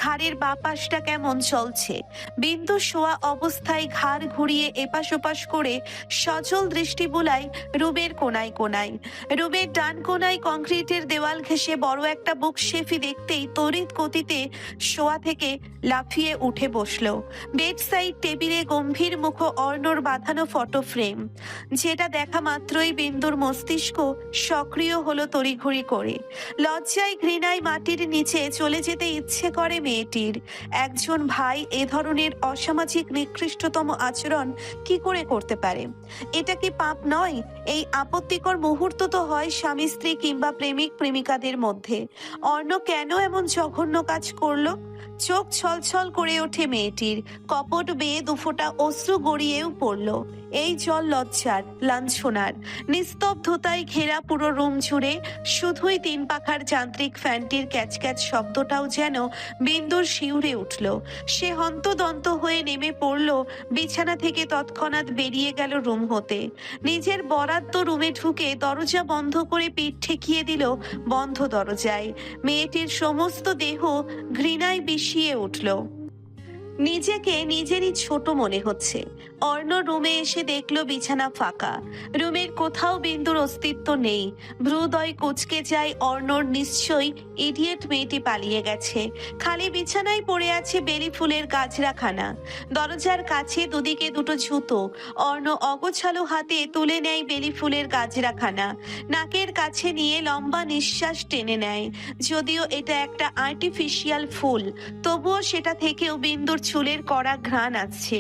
ঘাড়ের বাঁ পাশটা কেমন চলছে। বিন্দু শোয়া অবস্থায় ঘাড় ঘুরিয়ে এপাশ ওপাশ করে সচল দৃষ্টি বুলায় রুমের কোনায় কোনায়। রুমের ডান কোনায় কংক্রিটের দেওয়াল ঘেঁষে বড় একটা বুক শেফি দেখতেই তড়িৎ গতিতে শোয়া থেকে লাফিয়ে উঠে বসলো। বেড সাইড টেবিলে গম্ভীর মুখ অর্ণর বাঁধানো ফটো ফ্রেম, যেটা দেখা মাত্রই বিন্দুর মস্তিষ্ক সক্রিয় হলো তড়িঘড়ি করে। লজ্জায় ঘৃণায় মাটির নিচে চলে যেতে ইচ্ছে করে মেয়েটির। একজন ভাই এ ধরনের অসামাজিক নিকৃষ্টতম আচরণ কি করে করতে পারে? এটা কি পাপ নয়? এই আপত্তিকর মুহূর্ত তো হয় স্বামী স্ত্রী কিংবা প্রেমিক প্রেমিকাদের মধ্যে। অর্ণ কেন এমন জঘন্য কাজ করলো? চোখ ছলছল করে ওঠে মেয়েটির। কপট বেয়ে দুফোঁটা অশ্রু গড়িয়েও পড়ল। এই জল লজ্জার, লাঞ্ছনার। নিস্তব্ধতায় ঘেরা পুরো রুম জুড়ে শুধুই 3 পাখার যান্ত্রিক ফ্যানটির ক্যাচক্যাচ শব্দটাও যেন বিন্দুর শিউরে উঠল। সে হন্তদন্ত হয়ে নেমে পড়ল বিছানা থেকে, তৎক্ষণাৎ বেরিয়ে গেল রুম হতে। নিজের বরাদ্দ রুমে ঢুকে দরজা বন্ধ করে পিঠ ঠেকিয়ে দিল বন্ধ দরজায়। মেয়েটির সমস্ত দেহ ঘৃণায় বিষিয়ে উঠল। নিজেকে নিজেরই ছোট মনে হচ্ছে। অর্ণ রুমে এসে দেখলো বিছানা ফাঁকা। রুমের কোথাও বিন্দুর অস্তিত্ব নেই। ভ্রুদয় কুচকে যায় অর্ণর, নিশ্চয়ই ইডিয়েট মেয়েটি পালিয়ে গেছে। খালি বিছানায় পড়ে আছে বেলি ফুলের গাজরাখানা। দরজার কাছে দুদিকে দুটো জুতো। অর্ণ অগোছালো হাতে তুলে নেয় বেলি ফুলের গাজরাখানা। নাকের কাছে নিয়ে লম্বা নিঃশ্বাস টেনে নেয়। যদিও এটা একটা আর্টিফিশিয়াল ফুল, তবুও সেটা থেকেও বিন্দুর চুলের কড়া ঘ্রাণ আসছে।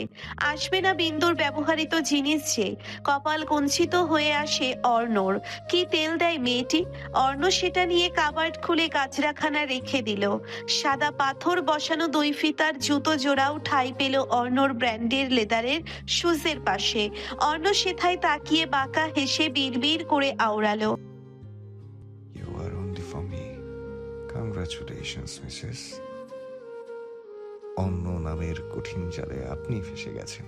আসবে না বিন্দুর ব্যবহৃত জিনিস যে। কপাল কুঞ্চিত হয়ে আসে অর্ণর। কি তেল দেয় মেয়েটি! অর্ণ সেটা নিয়ে কাবার্ড খুলে গাজরাখানা রেখে দিল। সাদা পাথর বসানো 2 ফিতার জুতো জোড়াও ঠাঁই পেল অর্ণর ব্র্যান্ডের লেদারের শুজের পাশে। অর্ণ সেথায় তাকিয়ে বাঁকা হেসে বিড়বিড় করে আওড়ালো, you are only for me. Congratulations Mrs. অন্য নামের কঠিন জালে আপনি ফেসে গেছেন।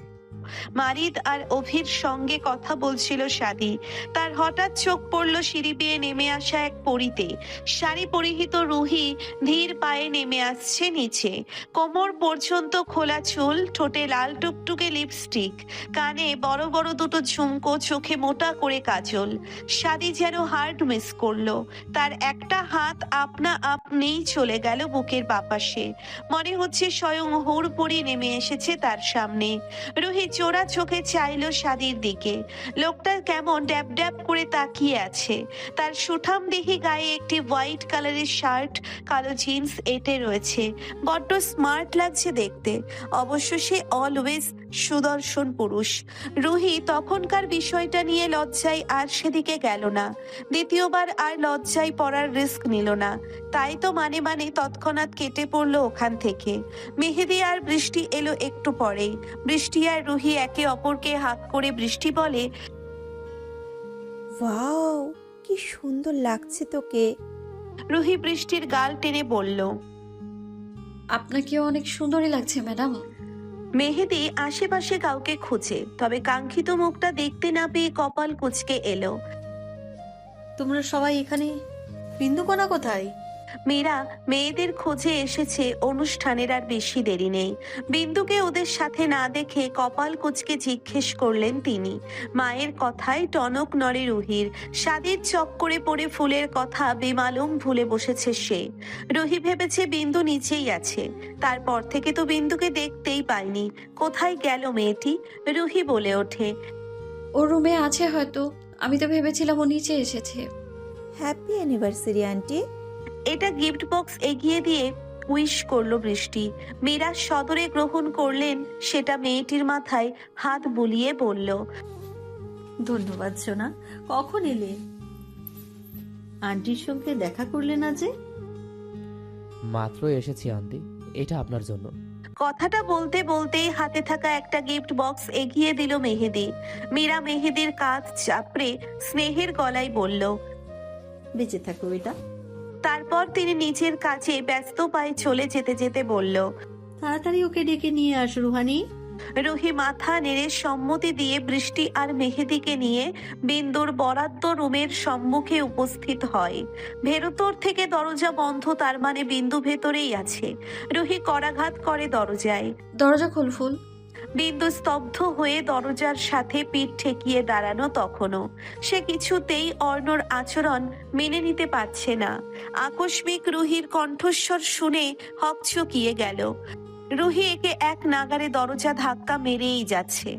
মারিদ আর অভির সঙ্গে কথা বলছিল শাদি। তার হঠাৎ চোখ পড়ল সিঁড়ি বেয়ে নেমে আসা এক পরীতে। শাড়ি পরিহিত রুহি ধীর পায়ে নেমে আসছে নিচে। কোমর পর্যন্ত খোলা চুল, ঠোঁটে লাল টুকটুকে লিপস্টিক, কানে বড় বড় দুটো ঝুমকো, চোখে মোটা করে কাজল। শাদি যেন হার্ট মিস করলো। তার একটা হাত আপনা আপনিই চলে গেল বুকের বাপাশে। মনে হচ্ছে স্বয়ং হুড়পড়ি নেমে এসেছে তার সামনে। রুহি চোরা চোখে চাইল শাদির দিকে। লোকটা কেমন ড্যাব ড্যাব করে তাকিয়ে আছে। তার সুঠাম দেহি গায়ে একটি হোয়াইট কালারের শার্ট, কালো জিন্স এঁটে রয়েছে। বড্ড স্মার্ট লাগছে দেখতে। অবশ্য সে অলওয়েজ সুদর্শন পুরুষ। রুহি তখনকার বিষয়টা নিয়ে লজ্জায় আর সেদিকে গেল না। দ্বিতীয়বার আর লজ্জায় পড়ার রিস্ক নিল না। তাই তো মানে তৎক্ষণাৎ কেটে পড়লো ওখান থেকে। মেহেদি আর বৃষ্টি এলো একটু পরেই। বৃষ্টি আর রুহি একে অপরকে হাত করে বৃষ্টি বলে, ওয়াও, কি সুন্দর লাগছে তোকে। রুহি বৃষ্টির গাল টেনে বলল, আপনাকেও অনেক সুন্দরই লাগছে ম্যাডাম। মেহেদি আশেপাশে কাউকে খুঁজে, তবে কাঙ্ক্ষিত মুখটা দেখতে না পেয়ে কপাল কুঁচকে এলো। তোমরা সবাই এখানে, বিন্দুকণা কোথায়? মীরা মেয়েদের খোঁজে এসেছে। অনুষ্ঠানের আর বেশি দেরি নেই। বিন্দুকে ওদের সাথে না দেখে কপাল কুঁচকে জিজ্ঞেস করলেন তিনি। মায়ের কথায় টনক নড়ে রুহির। শাদির চক্করে পড়ে ফুলের কথা বেমালুম ভুলে বসেছে সে। রুহি ভেবেছে বিন্দু নিচেই আছে। তারপর থেকে তো বিন্দুকে দেখতেই পায়নি। কোথায় গেল মেয়েটি? রুহি বলে ওঠে, ওর রুমে আছে হয়তো, আমি তো ভেবেছিলাম ও নিচে এসেছে। Happy anniversary aunty. এটা গিফট বক্স এগিয়ে দিয়ে উইশ করলো বৃষ্টি। মীরা সদরে গ্রহণ করলেন সেটা, মেয়েটির মাথায় হাত বুলিয়ে বলল, ধন্যবাদ সোনা। কখন এলে? আন্টির সঙ্গে দেখা করলে না যে? মাত্র এসেছি আন্টি, এটা আপনার জন্য। কথাটা বলতে বলতেই হাতে থাকা একটা গিফট বক্স এগিয়ে দিল মেহেদি। মীরা মেহেদির কাঁধ চাপড়ে স্নেহের গলায় বলল, বেঁচে থাকো এটা। তারপর তিনি নিজের কাজে ব্যস্ত পায়ে চলে যেতে যেতে বলল, তাড়াতাড়ি ওকে ডেকে নিয়ে আস রুহানি। রুহি মাথা নেড়ে সম্মতি দিয়ে বৃষ্টি আর মেহেদিকে নিয়ে বিন্দুর বরাদ্দ রুমের সম্মুখে উপস্থিত হয়। ভেতর থেকে দরজা বন্ধ, তার মানে বিন্দু ভেতরেই আছে। রুহি করাঘাত করে দরজায়। দরজা খোল ফুল। বিন্দু স্তব্ধ হয়ে দরজার সাথে পিঠ ঠেকিয়ে দাঁড়ানো তখনও। সে কিছুতেই অর্ণর আচরণ মেনে নিতে পারছে না। আকস্মিক রুহির কণ্ঠস্বর শুনে হকচকিয়ে গেল। রুহি একে এক নাগারে দরজা ধাক্কা মেরেই যাচ্ছে,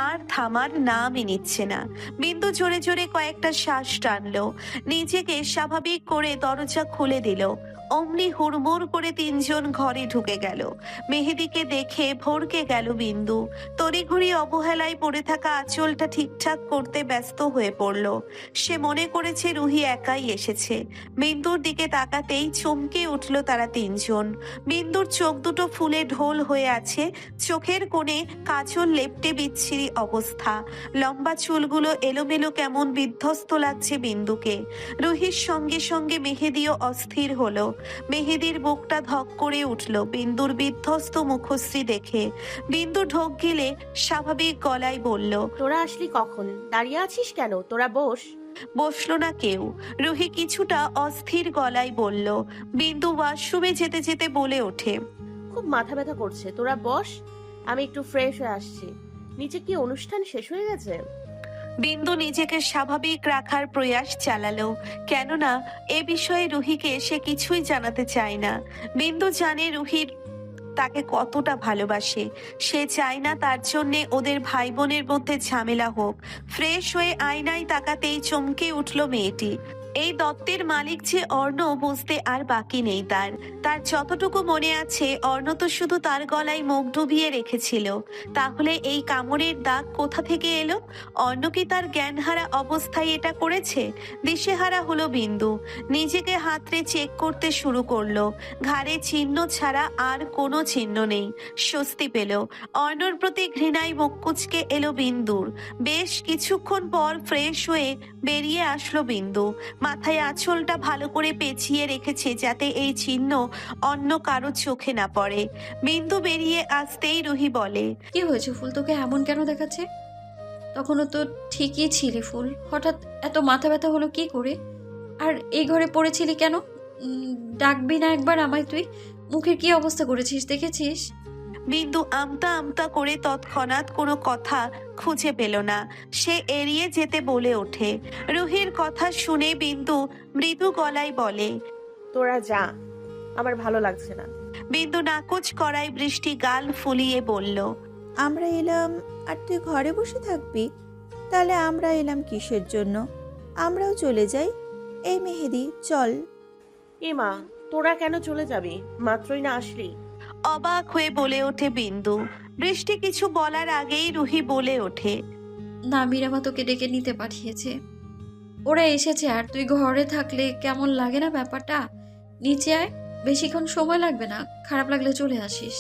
আর থামার নামই নিচ্ছে না। বিন্দু জোরে জোরে কয়েকটা শ্বাস টানলো, নিজেকে স্বাভাবিক করে দরজা খুলে দিল। অমনি হুড়মুড় করে তিনজন ঘরে ঢুকে গেল। মেহেদিকে দেখে ভড়কে গেল বিন্দু। তড়িঘড়ি অবহেলায় পড়ে থাকা আঁচলটা ঠিকঠাক করতে ব্যস্ত হয়ে পড়ল। সে মনে করেছে রুহি একাই এসেছে। বিন্দুর দিকে তাকাতেই চমকে উঠল তারা তিনজন। বিন্দুর চোখ দুটো ফুলে ঢোল হয়ে আছে, চোখের কোণে কাজল লেপটে বিচ্ছিরি অবস্থা। লম্বা চুলগুলো এলোমেলো, কেমন বিধ্বস্ত লাগছে বিন্দুকে। রুহির সঙ্গে সঙ্গে মেহেদিও অস্থির হলো। মেহেদির বুকটা ধক করে উঠল বিন্দুর বিধ্বস্ত মুখশ্রী দেখে। বিন্দু ঢোক গিলে স্বাভাবিক গলায় বলল, তোরা আসলি কখন? দাঁড়িয়ে আছিস কেন? তোরা বস। বসলো না কেউ। রুহি কিছুটা অস্থির গলায় বলল। বিন্দু ওয়াশরুমে যেতে যেতে বলে ওঠে, খুব মাথা ব্যথা করছে, তোরা বস, আমি একটু ফ্রেশ হয়ে আসছি। নিচে কি অনুষ্ঠান শেষ হয়ে গেছে? বিন্দু নিজেকে স্বাভাবিক রাখার প্রয়াস চালালো, কেননা এ বিষয়ে রুহিকে সে কিছুই জানাতে চায় না। বিন্দু জানে রুহির তাকে কতটা ভালোবাসে। সে চায় না তার জন্যে ওদের ভাই বোনের মধ্যে ঝামেলা হোক। ফ্রেশ হয়ে আয়নায় তাকাতেই চমকে উঠল মেয়েটি। এই দত্তের মালিক যে অর্ণ বুঝতে আর বাকি নেই তার। তার যতটুকু মনে আছে, অর্ণ তো শুধু তার গলায় মুখ ডুবিয়ে রেখেছিল। তাহলে এই কামড়ের দাগ কোথা থেকে এলো? অর্ণ কি তার জ্ঞানহারা অবস্থায় এটা করেছে? দিশেহারা হলো বিন্দু। নিজেকে হাতড়ে চেক করতে শুরু করলো। ঘাড়ে চিহ্ন ছাড়া আর কোনো চিহ্ন নেই। স্বস্তি পেল। অর্ণর প্রতি ঘৃণায় মুখ কুঁচকে এলো বিন্দুর। বেশ কিছুক্ষণ পর ফ্রেশ হয়ে বেরিয়ে আসলো বিন্দু। মাথায় আঁচলটা ভালো করে পেঁচিয়ে রেখেছে যাতে এই চিহ্ন অন্য কারো চোখে না পড়ে। বিন্দু বেরিয়ে আসতেই রুহি বলে, কি হয়েছে ফুল, তোকে এমন কেন দেখাচ্ছে? তখনও তো ঠিকই ছিলে ফুল, হঠাৎ এত মাথা ব্যথা হলো কি করে? আর এই ঘরে পড়েছিলি কেন? ডাকবি না একবার আমায় তুই? মুখের কি অবস্থা করেছিস দেখেছিস? বিন্দু আমতা আমতা করে তৎক্ষণাৎ কোনো কথা খুঁজে পেল না। সে এড়িয়ে যেতে বলে ওঠে। রুহির কথা শুনে বিন্দু মৃদু গলায় বলে, তোরা যা, আমার ভালো লাগছে না। বিন্দু নাকচ করায় বৃষ্টি গাল ফুলিয়ে বলল, আমরা এলাম আর তুই ঘরে বসে থাকবি? তাহলে আমরা এলাম কিসের জন্য? আমরাও চলে যাই। এই মেহেদি চল। এ মা, তোরা কেন চলে যাবি? মাত্রই না আসলি। অবাক হয়ে বলে ওঠে বিন্দু। বৃষ্টি কিছু বলার আগেই রুহি বলে ওঠে, না, মীরামা তোকে ডেকে নিতে পাঠিয়েছে। ওরা এসেছে আর তুই ঘরে থাকলে কেমন লাগে না ব্যাপারটা? নিচে আয়, বেশিক্ষণ সময় লাগবে না, খারাপ লাগলে চলে আসিস।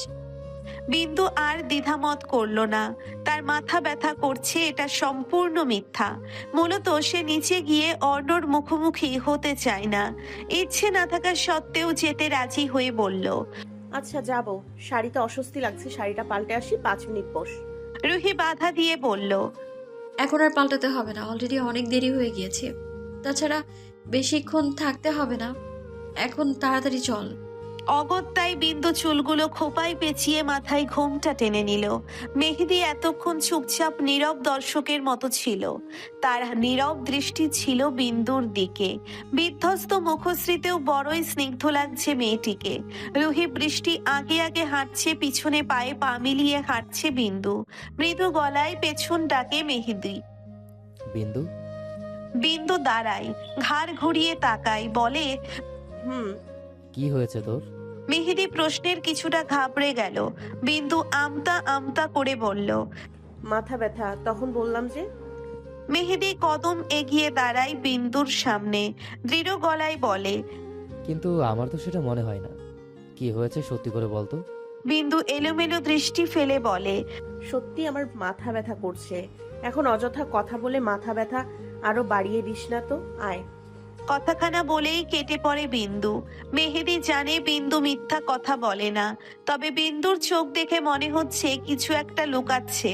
বিন্দু আর দ্বিধামত করলো না। তার মাথা ব্যথা করছে এটা সম্পূর্ণ মিথ্যা। মূলত সে নিচে গিয়ে অর্ণর মুখোমুখি হতে চায় না। ইচ্ছে না থাকা সত্ত্বেও যেতে রাজি হয়ে বলল, আচ্ছা যাব। শাড়িতে অস্বস্তি লাগছে, শাড়িটা পাল্টে আসি, 5 মিনিট বস। রুহি বাধা দিয়ে বলল, এখন আর পাল্টাতে হবে না, অলরেডি অনেক দেরি হয়ে গিয়েছে। তাছাড়া বেশিক্ষণ থাকতে হবে না, এখন তাড়াতাড়ি চল। অগত্যায় বিন্দু চুলগুলো খোপায় পেঁচিয়ে মাথায় ঘোমটা টেনে নিল। মেহেদি এতক্ষণ চুপচাপ নীরব দর্শকের মতো ছিল। তার নীরব দৃষ্টি ছিল বিন্দুর দিকে। বিধ্বস্ত মুখশ্রীতেও বড়ই স্নিগ্ধ লাগছে মেয়েটিকে। রুহি বৃষ্টি আগে আগে হাঁটছে, পিছনে পায়ে পা মিলিয়ে হাঁটছে বিন্দু। মৃদু গলায় পেছন ডাকে মেহেদি। বিন্দু, বিন্দু দাঁড়ায়, ঘাড় ঘুরিয়ে তাকায়, বলে, হুম। কি হয়েছে তোর? মেহেদি প্রশ্নের কিছুটা ঘাবড়ে গেল। বিন্দু আমতা আমতা করে বলল। মাথা ব্যথা, তখন বললাম যে। মেহেদি কদম এগিয়ে দাঁড়ায় বিন্দুর সামনে, দৃঢ় গলায় বলে। কিন্তু আমার তো সেটা মনে হয় না। কি হয়েছে সত্যি করে বলতো। বিন্দু এলোমেলো দৃষ্টি ফেলে বলে, সত্যি আমার মাথা ব্যথা করছে। এখন অযথা কথা বলে মাথা ব্যথা আরো বাড়িয়ে দিস না তো, আয়। কথাখানা বলেই কেটে পড়ে বিন্দু। মেহেদি জানে বিন্দু মিথ্যা কথা বলে না, তবে বিন্দুর চোখ দেখে মনে হচ্ছে কিছু একটা লুকাচ্ছে।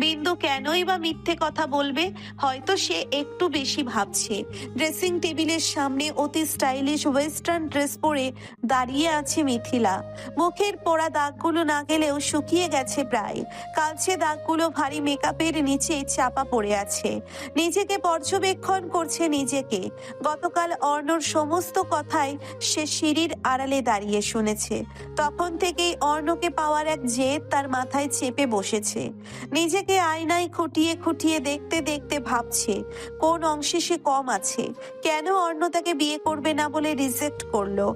বিন্দু কেনই বা মিথ্যে কথা বলবে? হয়তো সে একটু বেশি ভাবছে। ড্রেসিং টেবিলের সামনে অতি স্টাইলিশ ওয়েস্টার্ন ড্রেস পরে দাঁড়িয়ে আছে মিথিলা। মুখের পোড়া দাগগুলো না গেলেও শুকিয়ে গেছে প্রায়। কালচে দাগগুলো ভারী মেকআপের নিচে চাপা পড়ে আছে। নিজেকে পর্যবেক্ষণ করছে নিজেকে। গতকাল অর্ণর সমস্ত কথাই সে সিঁড়ির আড়ালে দাঁড়িয়ে শুনেছে। তখন থেকেই অর্ণকে পাওয়ার এক জেদ তার মাথায় চেপে বসেছে। নিজেকে আয়নায় খুঁটিয়ে খুঁটিয়ে দেখতে দেখতে ভাবছে কোন অংশে সে কম আছে, কেন অর্ণ তাকে বিয়ে করবে না বলে রিজেক্ট করলো।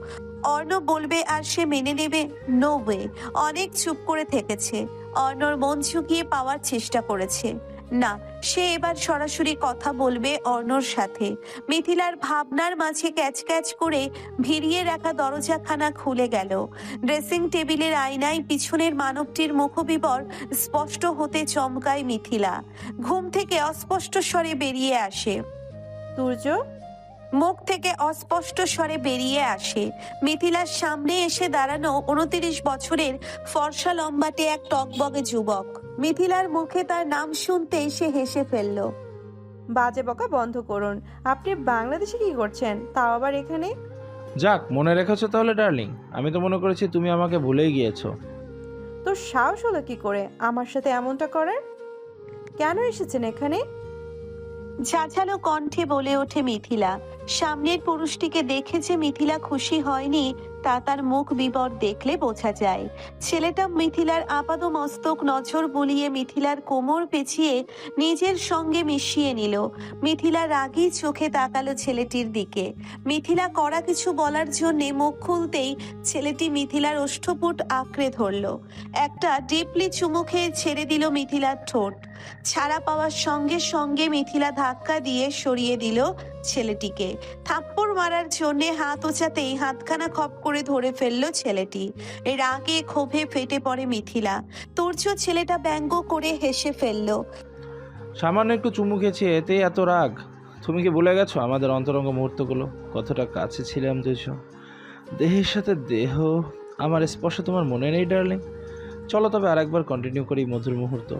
অর্ণ বলবে আর সে মেনে নেবে? No way. অনেক চুপ করে থেকেছে, অর্ণর মন ঝুঁকিয়ে পাওয়ার চেষ্টা করেছে। না, সে এবার সরাসরি কথা বলবে অর্ণর সাথে। মিথিলার ভাবনার মাঝে ক্যাচ ক্যাচ করে ভিড়িয়ে রাখা দরজাখানা খুলে গেল। ড্রেসিং টেবিলের আয়নায় পিছনের মানবটির মুখবিবর স্পষ্ট হতে চমকায় মিথিলা। ঘুম থেকে অস্পষ্ট স্বরে বেরিয়ে আসে। সূর্য, মুখ থেকে অস্পষ্ট স্বরে বেরিয়ে আসে। মিথিলার সামনে এসে দাঁড়ানো 29 বছরের ফর্সা লম্বাটে এক টকবগে যুবক। মিথিলার মুখে তার নাম শুনতেই সে হেসে ফেলল। বাজে বকা বন্ধ করুন। আপনি বাংলাদেশে কি করছেন, তাও আবার এখানে? যাক, মনে রেখেছো তাহলে ডার্লিং। আমি তো মনে করেছি তুমি আমাকে ভুলেই গিয়েছো। তোর সাহস হলো কি করে আমার সাথে এমনটা করার? কেন এসেছেন এখানে? ঝাঝালো কণ্ঠে বলে ওঠে মিথিলা। সামনের পুরুষটিকে দেখে যে মিথিলা খুশি হয়নি তা তার মুখ বিবর দেখলে বোঝা যায়। ছেলেটা মিথিলার আপাদমস্তক নজর বুলিয়ে মিথিলার কোমর পেঁচিয়ে নিজের সঙ্গে মিশিয়ে নিল। মিথিলা রাগী চোখে তাকালো ছেলেটির দিকে। মিথিলা কড়া কিছু বলার জন্যে মুখ খুলতেই ছেলেটি মিথিলার ওষ্ঠপুট আঁকড়ে ধরল। একটা ডিপলি চুমু খেয়ে ছেড়ে দিল মিথিলার ঠোঁট। ছাড়া পাওয়ার সঙ্গে সঙ্গে মিথিলা ধাক্কা দিয়ে সরিয়ে দিল ছেলেটিকে। থাপ্পড় মারার জন্যে হাত ওচাতেই হাতখানা খপ করে ধরে ফেললো ছেলেটি। রাগে ক্ষোভে ফেটে পড়ে মিথিলা। তুর্য ছেলেটা ব্যঙ্গ করে হেসে ফেললো। সামান্য একটু চুমু খেয়েছি, এতেই এত রাগ? তুমি কি ভুলে গেছো আমাদের অন্তরঙ্গ মুহূর্তগুলো? কতটা কাছে ছিলাম দুজন, দেহের সাথে দেহ। আমার স্পর্শ তোমার মনে নেই ডার্লিং? চলো তবে আরেকবার কন্টিনিউ করি মধুর মুহূর্ত।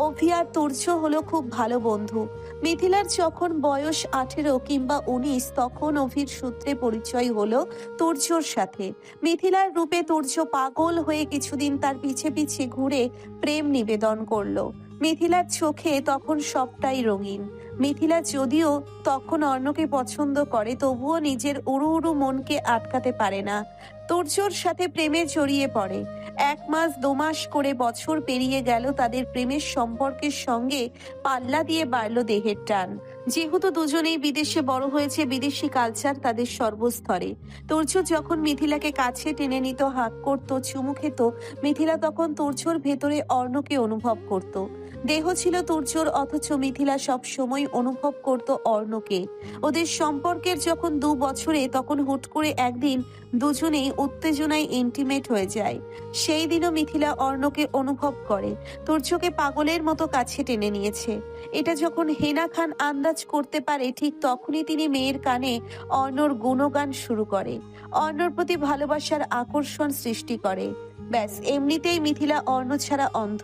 অভি আর তুর্য হলো খুব ভালো বন্ধু। মিথিলার যখন বয়স 18 কিংবা 19 তখন অভির সূত্রে পরিচয় হলো তুর্যর সাথে। মিথিলার রূপে তুর্য পাগল হয়ে কিছুদিন তার পিছে পিছে ঘুরে প্রেম নিবেদন করলো। মিথিলার চোখে তখন সবটাই রঙিন। মিথিলা যদিও তখন অর্ণকে পছন্দ করে, তবুও নিজের উড়ু উড়ু মনকে আটকাতে পারে না। তুর্যর সাথে প্রেমে জড়িয়ে পড়ে। 1 মাস 2 মাস করে বছর পেরিয়ে গেল তাদের প্রেমের সম্পর্কের সঙ্গে পাল্লা দিয়ে বাড়ল দেহের টান। যেহেতু দুজনেই বিদেশে বড় হয়েছে, বিদেশি কালচার তাদের সর্বস্তরে। তুর্য যখন মিথিলাকে কাছে টেনে নিত, হাত করত, চুমু খেত, মিথিলা তখন তুর্যর ভেতরে অর্ণকে অনুভব করত। দেহ ছিল তুর্যর, অথচ মিথিলা সব সময় অনুভব করত অর্ণকে। ওদের সম্পর্কের যখন 2 বছরে, তখন হুট করে একদিন দুজনেই উত্তেজনায় ইন্টিমেট হয়ে যায়। সেই দিনও মিথিলা অর্ণকে অনুভব করে তুর্যকে পাগলের মতো কাছে টেনে নিয়েছে। এটা যখন হেনা খান আন্দাজ করতে পারে, ঠিক তখনই তিনি মেয়ের কানে অর্ণর গুণগান শুরু করে, অর্ণর প্রতি ভালোবাসার আকর্ষণ সৃষ্টি করে। ব্যাস, এমনিতেই মিথিলা অর্ণ ছাড়া অন্ধ।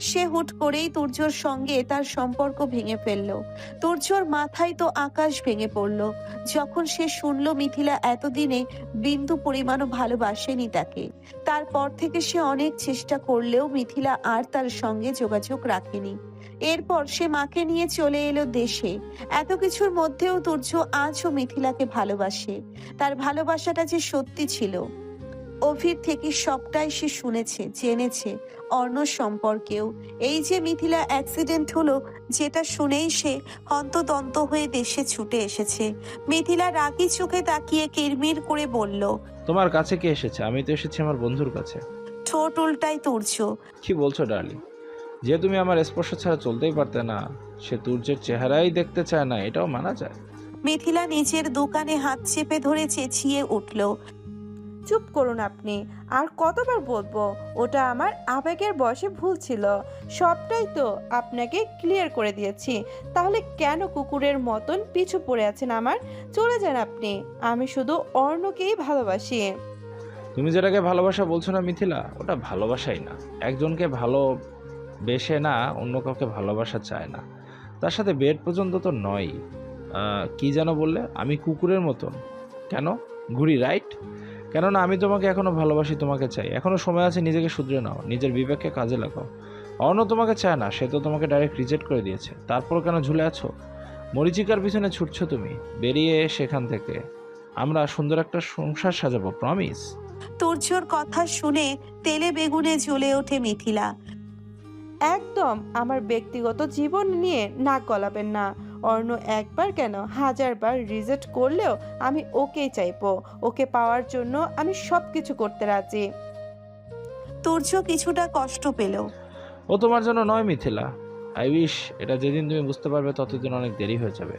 সে হুট করেই তুর্যর সঙ্গে তার সম্পর্ক ভেঙে ফেললো। তুর্যর মাথায় তো আকাশ ভেঙে পড়লো যখন সে শুনলো মিথিলা এতদিনে বিন্দু পরিমাণও ভালোবাসেনি তাকে। তারপর থেকে সে অনেক চেষ্টা করলেও মিথিলা আর তার সঙ্গে যোগাযোগ রাখেনি। এরপর সে মাকে নিয়ে চলে এলো দেশে। এত কিছুর মধ্যেও তুর্য আজও মিথিলাকে ভালোবাসে। তার ভালোবাসাটা যে সত্যি ছিল। অভির থেকে সবটাই সে শুনেছে, জেনেছে অর্ণ সম্পর্কেও। এই যে মিথিলা অ্যাক্সিডেন্ট হলো, যেটা শুনেই সে হন্তদন্ত হয়ে দেশে ছুটে এসেছে। মিথিলা রাগী চোখে তাকিয়ে কিরমির করে বলল, তোমার কাছে কে এসেছে? আমি তো এসেছি আমার বন্ধুর কাছে। ঠোঁট উল্টাই তুর্য। কি বলছো ডার্লিং? যে তুমি আমার স্পর্শ ছাড়া চলতেই পারতে না, সে তুর্যের চেহারাই দেখতে চায় না, এটাও মানা যায়? মিথিলা নিজের দোকানে হাত চেপে ধরে চেঁচিয়ে উঠল, চুপ করুন আপনি। আর কতবার বলবো, ওটা আমার আবেগের বশে ভুল ছিল। সবটাই তো আপনাকে ক্লিয়ার করে দিয়েছি। তাহলে কেন কুকুরের মতন পিছু পড়ে আছেন আমার? চলে যান আপনি। আমি শুধু অর্ণকেই ভালোবাসি। তুমি যেটাকে ভালোবাসা বলছো না মিথিলা, ওটা ভালোবাসাই না। একজনকে ভালোবেসে না অন্য কাউকে ভালোবাসা চায় না, তার সাথে বেড পর্যন্ত তো নয়। কি যেন বললে? আমি কুকুরের মতন কেন ঘুরি, রাইট? কেননা আমি তোমাকে এখনো ভালোবাসি, তোমাকে চাই। এখনো সময় আছে, নিজেকে শুধরে নাও, নিজের বিবেককে কাজে লাগাও। অন্য তোমাকে চায় না, সে তো তোমাকে ডাইরেক্ট রিজেক্ট করে দিয়েছে। তারপর কেন ঝুলে আছো? মরিচিকার পিছনে ছুটছো তুমি। বেরিয়ে সেখান থেকে আমরা সুন্দর একটা সংসার সাজাবো, প্রমিস। তুর্যর কথা শুনে তেলে বেগুনে জ্বলে ওঠে মিথিলা। একদম আমার ব্যক্তিগত জীবন নিয়ে নাক গলাবেন না। অর্ণ একবার কেন 1000 বার রিজেক্ট করলেও আমি ওকেই চাইবো। ওকে পাওয়ার জন্য আমি সবকিছু করতে রাজি। তুর্য কিছুটা কষ্ট পেল। ও তোমার জন্য নয় মিথিলা। আই উইশ এটা যেদিন তুমি বুঝতে পারবে ততদিন অনেক দেরি হয়ে যাবে।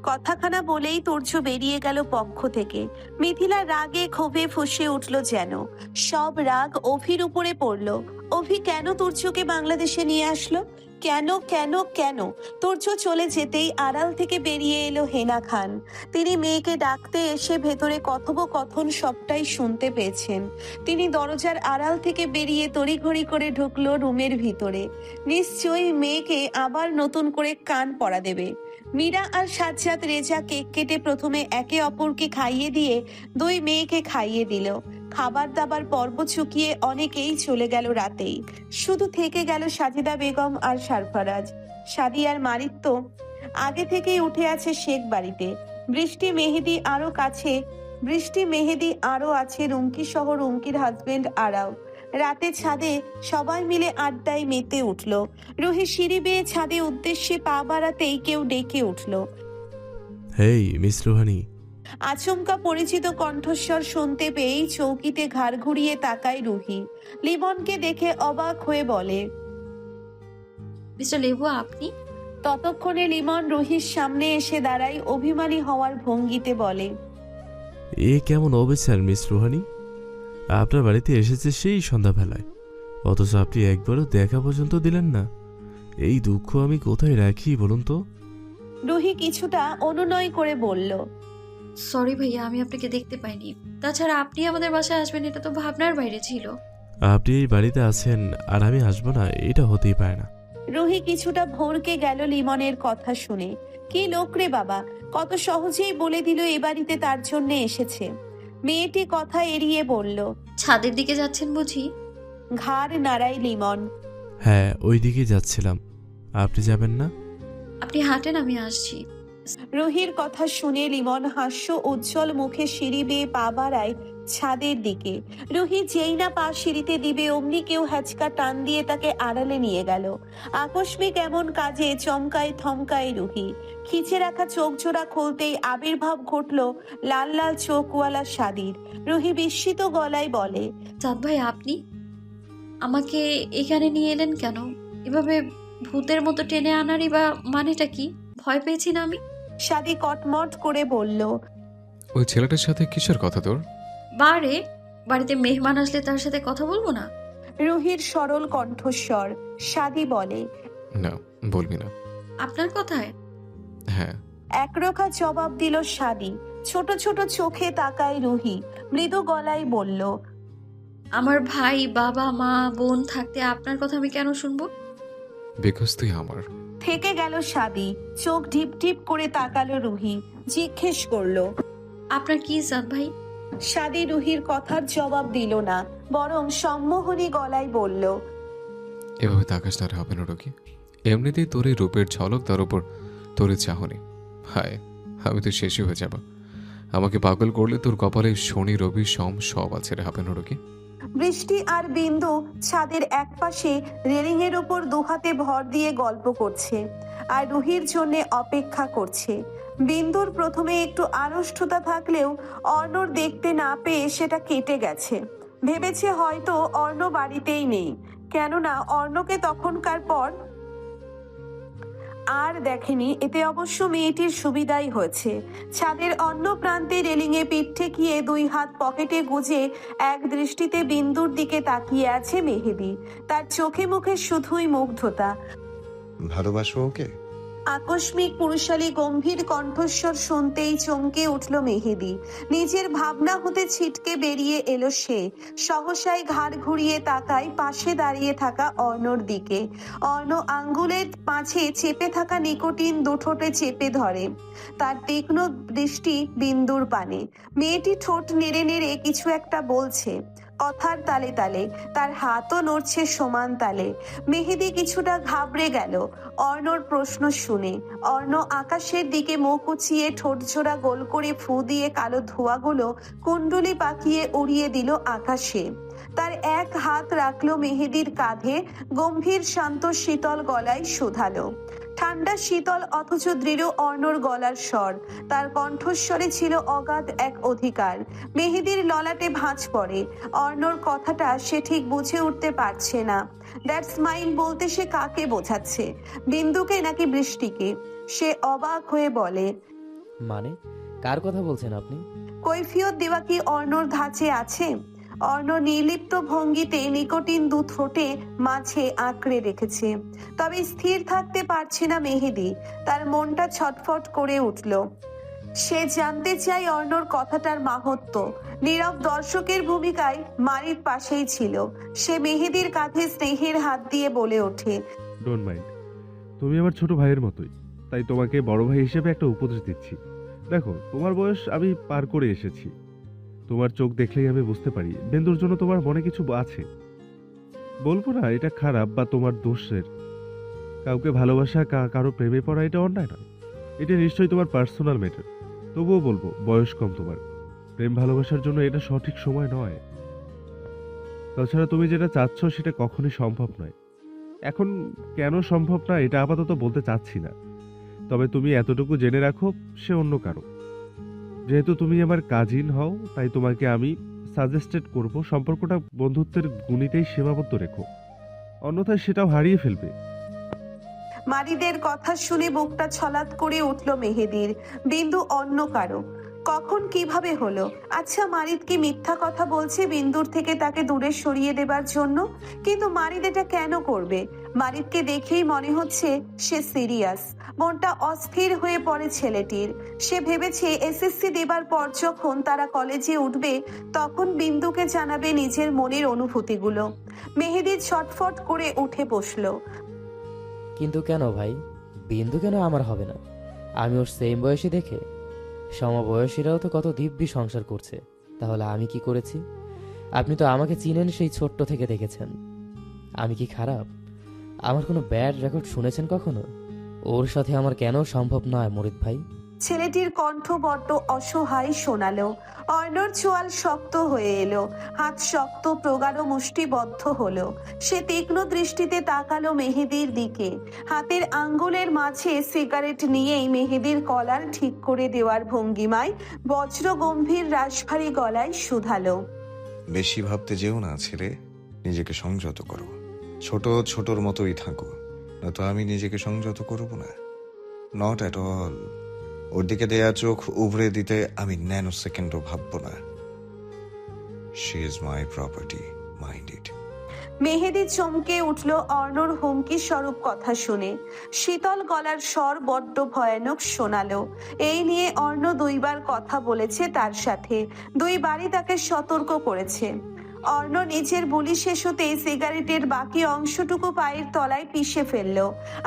কথাখানা বলেই তুর্য বেরিয়ে গেল পক্ষ থেকে। মিথিলা রাগে ক্ষোভে ফুঁসে উঠল যেন। সব রাগ অভির উপরে পড়ল। অভি কেন তুর্যকে বাংলাদেশে নিয়ে আসলো? কেন কেন কেন? তুর্য চলে যেতেই আড়াল থেকে বেরিয়ে এলো হেনা খান। তিনি মেয়েকে ডাকতে এসে ভেতরে কথোপকথন সবটাই শুনতে পেয়েছেন। তিনি দরজার আড়াল থেকে বেরিয়ে তড়িঘড়ি করে ঢুকলো রুমের ভিতরে। নিশ্চয়ই মেয়েকে আবার নতুন করে কান পড়া দেবে। মীরা আর সাজ্জাদ রেজা কেক কেটে প্রথমে একে অপরকে খাইয়ে দিয়ে দুই মেয়েকে খাইয়ে দিল। খাবার দাবার পর্ব চুকিয়ে অনেকেই চলে গেল রাতেই। শুধু থেকে গেল সাজিদা বেগম আর সারফারাজ। সাদিয়ার মারিত্ব আগে থেকেই উঠে আছে শেখ বাড়িতে। বৃষ্টি মেহেদি আরো আছে রুমকি সহ রুমকির হাজবেন্ড আরাও। রাতে ছাদে সবাই মিলে আড্ডায় মেতে উঠল। রুহি সিঁড়ি বেয়ে ছাদে উদ্দেশ্যে পা বাড়াতেই কেউ ডেকে উঠল। হেই মিস রুহানি। আচমকা পরিচিত কণ্ঠস্বর শুনতে পেয়েই চৌকিতে ঘাড় ঘুরিয়ে তাকায় রুহি। লিমনকে দেখে অবাক হয়ে বলে, মিস্টার লেবু আপনি? ততক্ষণে লিমন রুহির সামনে এসে দাঁড়ায়, অভিমানী হওয়ার ভঙ্গিতে বলে, এ কেমন অবিচার মিস রুহানি? আপনার বাড়িতে এসেছে সেই সন্ধ্যাবেলায়, অথচ আপনি একবারও দেখা পর্যন্ত দিলেন না। এই দুঃখ আমি কোথায় রাখি বলুন তো? রুহি কিছুটা অনুনয় করে বলল, সরি ভাইয়া, আমি আপনাকে দেখতে পাইনি। তাছাড়া আপনি আমাদের বাসায় আসবেন এটা তো ভাবনার বাইরে ছিল। আপনি এই বাড়িতে আছেন আর আমি আসবো না, এটা হতেই পারে না। রুহি কিছুটা ভরকে গেল লিমনের কথা শুনে। কি লোক রে বাবা, কত সহজেই বলে দিল এ বাড়িতে তার জন্য এসেছে। মেয়েটি কথা এড়িয়ে বলল, ছাদের দিকে যাচ্ছেন বুঝি? ঘাড় নাড়াই লিমন। হ্যাঁ, ওই দিকে যাচ্ছিলাম। আপনি যাবেন না? আপনি হাঁটেন, আমি আসছি। রুহির কথা শুনে লিমন হাস্য উজ্জ্বল মুখে সিঁড়ি বেয়ে পা বাড়ায় ছাদের দিকে। রুহি যেই না পা সিঁড়িতে দিবে অমনি কেউ হ্যাচকা টান দিয়ে তাকে আড়ালে নিয়ে গেল। আকস্মিক এমন কাজে চমকায় থমকায় রুহি। খিচে রাখা চোখ জোড়া খুলতেই আবির্ভাব ঘটল লাল লাল চোখওয়ালা সাদির। রুহি বিস্মিত গলায় বলে, চাঁদ ভাই আপনি আমাকে এখানে নিয়ে এলেন কেন? এভাবে ভূতের মতো টেনে আনারই বা মানেটা কি? ভয় পেয়েছি না আমি? সাদি কটমট করে বলল, ওই ছেলেটার সাথে কিসের কথা তোর? বাড়িতে মেহমান আসলে তার সাথে কথা বলবো না? রুহির সরল কণ্ঠস্বর। সাদি বলে, না, বলবি না। আপনার কথায়? হ্যাঁ। একরোখা জবাব দিল সাদি। ছোট ছোট চোখে তাকায় রুহি। মৃদু গলায় বলল, আমার ভাই, বাবা, মা, বোন থাকতে আপনার কথা আমি কেন শুনবো? বিকজ তুই আমার। থেকে গেল সাদি। চোখ ঢিপ ঢিপ করে তাকালো রুহি। জিজ্ঞেস করলো, আপনার কি চাঁদ ভাই? সাদি রুহির কথার জবাব দিল না, বরং সম্মোহনী গলায় বলল, এভাবে তাকাস না, হবে না রোগী। এমনিতেই তোর এই রূপের ঝলক, তার উপর তোর চাহনি, হায় আমি তো শেষই হয়ে যাব। আমাকে পাগল করলে তোর কপালে শনি রবি সোম সব আছে রে হাঁপানোরকি। বৃষ্টি আর বিন্দু ছাদের একপাশে রেলিং এর উপর দুহাতে ভর দিয়ে গল্প করছে আর রুহির জন্য অপেক্ষা করছে। বিন্দুর প্রথমে একটু আড়ষ্টতা থাকলেও অর্ণর দেখতে না পেয়ে সেটা কেটে গেছে। ভেবেছে হয়তো অর্ণ বাড়িতেই নেই, কেননা অর্ণকে তখনকার পর আর দেখেনি। এতে অবশ্য মেয়েটির সুবিধাই হয়েছে। ছাদের অন্য প্রান্তে রেলিংয়ে পিঠ ঠেকিয়ে দুই হাত পকেটে গুজে এক দৃষ্টিতে বিন্দুর দিকে তাকিয়ে আছে মেহেদি। তার চোখে মুখে শুধুই মুগ্ধতা। ভালোবাসো ওকে? আকস্মিক পুরুষালী গম্ভীর কণ্ঠস্বর শুনতেই চমকে উঠল মেহেদি। নিজের ভাবনা হতে ছিটকে বেরিয়ে এলো সে। সহসাই ঘাড় ঘুরিয়ে তাকায় পাশে দাঁড়িয়ে থাকা অর্ণর দিকে। অর্ণ আঙ্গুলের মাঝে চেপে থাকা নিকোটিন দুঠোঁটে চেপে ধরে। তার তীক্ষ্ণ দৃষ্টি বিন্দুর পানে। মেয়েটি ঠোঁট নেড়ে নেড়ে কিছু একটা বলছে, কথার তালে তালে। তার হাতও নড়ছে সমান তালে। মেহেদি কিছুটা ঘাবড়ে গেল অর্ণর প্রশ্ন শুনে। অর্ণ আকাশের দিকে মুখ উঁচিয়ে ঠোঁট জোড়া গোল করে ফু দিয়ে কালো ধোঁয়াগুলো কুণ্ডলি পাকিয়ে উড়িয়ে দিল আকাশে। তার এক হাত রাখলো মেহেদির কাঁধে, গম্ভীর শান্ত শীতল গলায় শোধালো। ঠান্ডা শীতল অথচ দৃঢ় অর্ণর গলার স্বর। তার কণ্ঠস্বরে ছিল অগাধ এক অধিকার। মেহেদির ললাটে ভাঁজ পড়ে। অর্ণর কথাটা সে ঠিক বুঝে উঠতে পারছে না। দ্যাট স্মাইল বলতে সে কাকে বোঝাচ্ছে, বিন্দুকে নাকি বৃষ্টিকে? সে অবাক হয়ে বলে, মানে কার কথা বলছেন আপনি? কৈফিয়ত দেওয়া কি অর্ণর ধাঁচে আছে? অর্ণ নির্লিপ্ত ভঙ্গিতে নিকোটিন দু ঠোঁটে মাঝে আঁকড়ে রেখেছে। তবে স্থির থাকতে পারছে না মেহেদি। তার মনটা ছটফট করে উঠল। সে জানতে চায় অর্ণর কথাটার মাহাত্ম্য। নীরব দর্শকের ভূমিকায় মারির পাশেই ছিল। সে মেহেদির কাঁধে স্নেহের হাত দিয়ে বলে ওঠে, ডোন্ট মাইন্ড, তুমি আমার ছোট ভাইয়ের মতোই, তাই তোমাকে বড় ভাই হিসেবে একটা উপদেশ দিচ্ছি। দেখো, তোমার বয়স আমি পার করে এসেছি। তোমার চোখ দেখলেই আমি বুঝতে পারি বিন্দুর জন্য তোমার মনে কিছু আছে। বলবো না এটা খারাপ বা তোমার দোষের। কাউকে ভালোবাসা, কারো প্রেমে পড়া এটা অন্যায় নয়। এটা নিশ্চয়ই তোমার পার্সোনাল ম্যাটার। তবুও বলবো, বয়স কম তোমার, প্রেম ভালোবাসার জন্য এটা সঠিক সময় নয়। তাছাড়া তুমি যেটা চাচ্ছ সেটা কখনোই সম্ভব নয়। এখন কেন সম্ভব না এটা আপাতত বলতে চাচ্ছি না, তবে তুমি এতটুকু জেনে রাখো সে অন্য কারো। যেহেতু তুমি আমার কাজিন হও, তাই তোমাকে আমি সাজেস্টেড করব সম্পর্কটা বন্ধুত্বের গুণিতেই সীমাবদ্ধ রেখো, অন্যথায় সেটাও হারিয়ে ফেলবে। মারিদের কথা শুনে বুকটা ছলাৎ করে উঠল মেহেদির। বিন্দু অন্য কারো? কখন, কিভাবে হলো? আচ্ছা, মারিদ কি মিথ্যা কথা বলছে বিন্দুর থেকে তাকে দূরে সরিয়ে দেবার জন্য? কিন্তু মারিদ এটা কেন করবে? মারিদকে দেখেই মনে হচ্ছে সে সিরিয়াস। মনটা অস্থির হয়ে পড়ে ছেলেটির। সে ভেবেছে এসএসসি দেবার পর যখন তারা কলেজে উঠবে তখন বিন্দুকে জানাবে নিজের মনের অনুভূতিগুলো। মেহেদি ছটফট করে উঠে বসলো। কিন্তু কেন ভাই? বিন্দু কেন আমার হবে না? আমি ওর সেম বয়সী দেখে? সমবয়সীরাও তো কত দিব্যি সংসার করছে, তাহলে আমি কি করেছি? আপনি তো আমাকে চিনেন, সেই ছোট্ট থেকে দেখেছেন। আমি কি খারাপ? আমার কোনো ব্যাড রেকর্ড শুনেছেন কখনো? ওর সাথে আমার কেন সম্ভব নয় মরিদ ভাই? ছেলেটির কণ্ঠ বড্ড অসহায় শোনালো। অর্ণর চোয়াল শক্ত হয়ে এলো, হাত শক্ত প্রগাঢ় মুষ্টিবদ্ধ হলো। সে তীক্ষ্ণ দৃষ্টিতে তাকালো মেহেদির দিকে। হাতের আঙ্গুলের মাঝে সিগারেট নিয়েই মেহেদির কলার ঠিক করে দেওয়ার ভঙ্গিমায় বজ্র গম্ভীর রাশভারী গলায় শুধালো, বেশি ভাবতে যেও না ছেলে, নিজেকে সংযত করো। ছোট ছোটর মতোই থাকো, নয়তো আমি নিজেকে সংযত করব না। Not at all. ওর দিকে দেয়া চোখ উভরে দিতে আমি ন্যানো সেকেন্ডও ভাববো না। She is my property, mind it. Mehedi চমকে উঠল অর্ণর হুমকি স্বরূপ কথা শুনে। শীতল গলার স্বর বড্ড ভয়ানক শোনালো। এই নিয়ে অর্ণ দুইবার কথা বলেছে তার সাথে, দুইবারই তাকে সতর্ক করেছে। অর্ণ নিজের বুলি শেষ হতেই সিগারেটের বাকি অংশটুকু পায়ের তলায় পিষে ফেলল।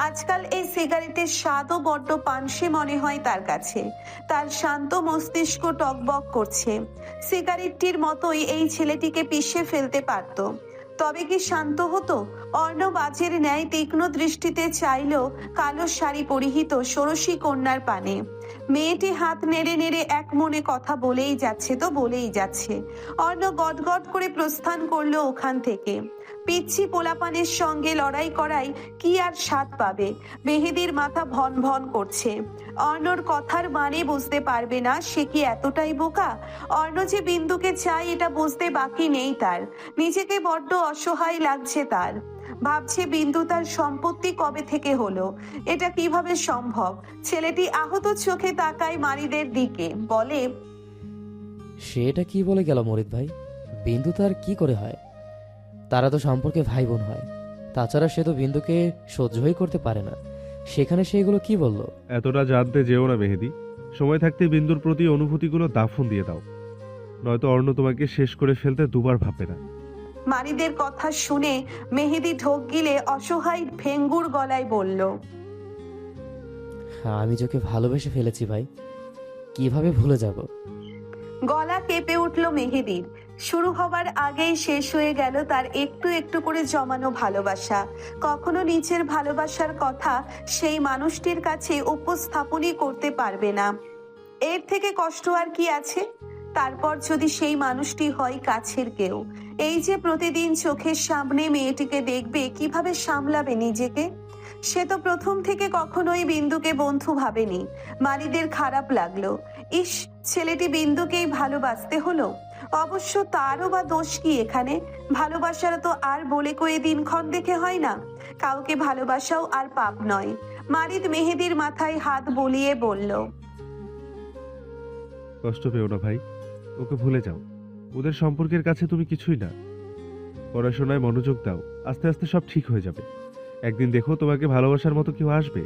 আজকাল এই সিগারেটের স্বাদও বড্ড পানসে মনে হয় তার কাছে। তার শান্ত মস্তিষ্ক টকবক করছে। সিগারেটটির মতোই এই ছেলেটিকে পিষে ফেলতে পারত। তবে কি শান্ত হতো? অর্ণ বাজের ন্যায় তীক্ষ্ণ দৃষ্টিতে চাইল কালো শাড়ি পরিহিত ষোড়শী কন্যার পানে। মেয়েটি হাত নেড়ে নেড়ে এক মনে কথা বলেই যাচ্ছে তো বলেই যাচ্ছে। অর্ণ গটগট করে প্রস্থান করলো ওখান থেকে। পিচ্ছি পোলাপানের সঙ্গে লড়াই করাই কি আর স্বাদ পাবে? মেহেদির মাথা ভন ভন করছে। অর্ণর কথার মানে বুঝতে পারবে না, সে কি এতটাই বোকা? অর্ণ যে বিন্দুকে চায় এটা বুঝতে বাকি নেই তার। নিজেকে বড্ড অসহায় লাগছে তার। ভাবছে বিন্দু তার সম্পত্তি কবে থেকে হলো, এটা কিভাবে সম্ভব? ছেলেটি আহত চোখে তাকায় মারিদের দিকে, বলে, সেটা কি বলে গেল মরিদ ভাই? বিন্দু তার কি করে হয়? তারা তো সম্পর্কে ভাই বোন হয়। তাছাড়া সে তো বিন্দুকে সহ্যই করতে পারে না, সেখানে সে এগুলো কি বলল? এতটা জানতে যেও না মেহেদি। সময় থাকতে বিন্দুর প্রতি অনুভূতিগুলো দাফন দিয়ে দাও, নয়তো অর্ণ তোমাকে শেষ করে ফেলতে দুবার ভাববে না। মারিদের কথা শুনে মেহেদি ঢোক গিলে অসহায় ভেঙ্গুর গলায় বলল, আমি যাকে ভালোবেসে ফেলেছি ভাই, কিভাবে ভুলে যাব? গলা কেঁপে উঠল মেহেদির। শুরু হবার আগেই শেষ হয়ে গেল তার একটু একটু করে জমানো ভালোবাসা। কখনো নিচের ভালোবাসার কথা সেই মানুষটির কাছে উপস্থাপনই করতে পারবে না। এর থেকে কষ্ট আর কি আছে? তারপর যদি সেই মানুষটি হয় কাছের কেউ। এই যে প্রতিদিন চোখের সামনে মেয়েটিকে দেখবে, কিভাবে সামলাবে নিজেকে? সে তো প্রথম থেকে কখনোই বিন্দুকে বন্ধু ভাবেনি। মারিদের খারাপ লাগলো। ইস, ছেলেটি বিন্দুকেই ভালোবাসতে হলো। অবশ্য তারও বা দোষ কি এখানে? ভালোবাসারা তো আর বলে কয়ে দিনক্ষণ দেখে হয় না। কাউকে ভালোবাসাও আর পাপ নয়। মারিদ মেহেদির মাথায় হাত বুলিয়ে বলল, কষ্ট পেও না ভাই, ওকে ভুলে যাও। ওদের সম্পর্কের কাছে তুমি কিছুই না। পড়াশোনায় মনোযোগ দাও, আস্তে আস্তে সব ঠিক হয়ে যাবে। একদিন দেখো তোমাকে ভালোবাসার মতো কেউ আসবে,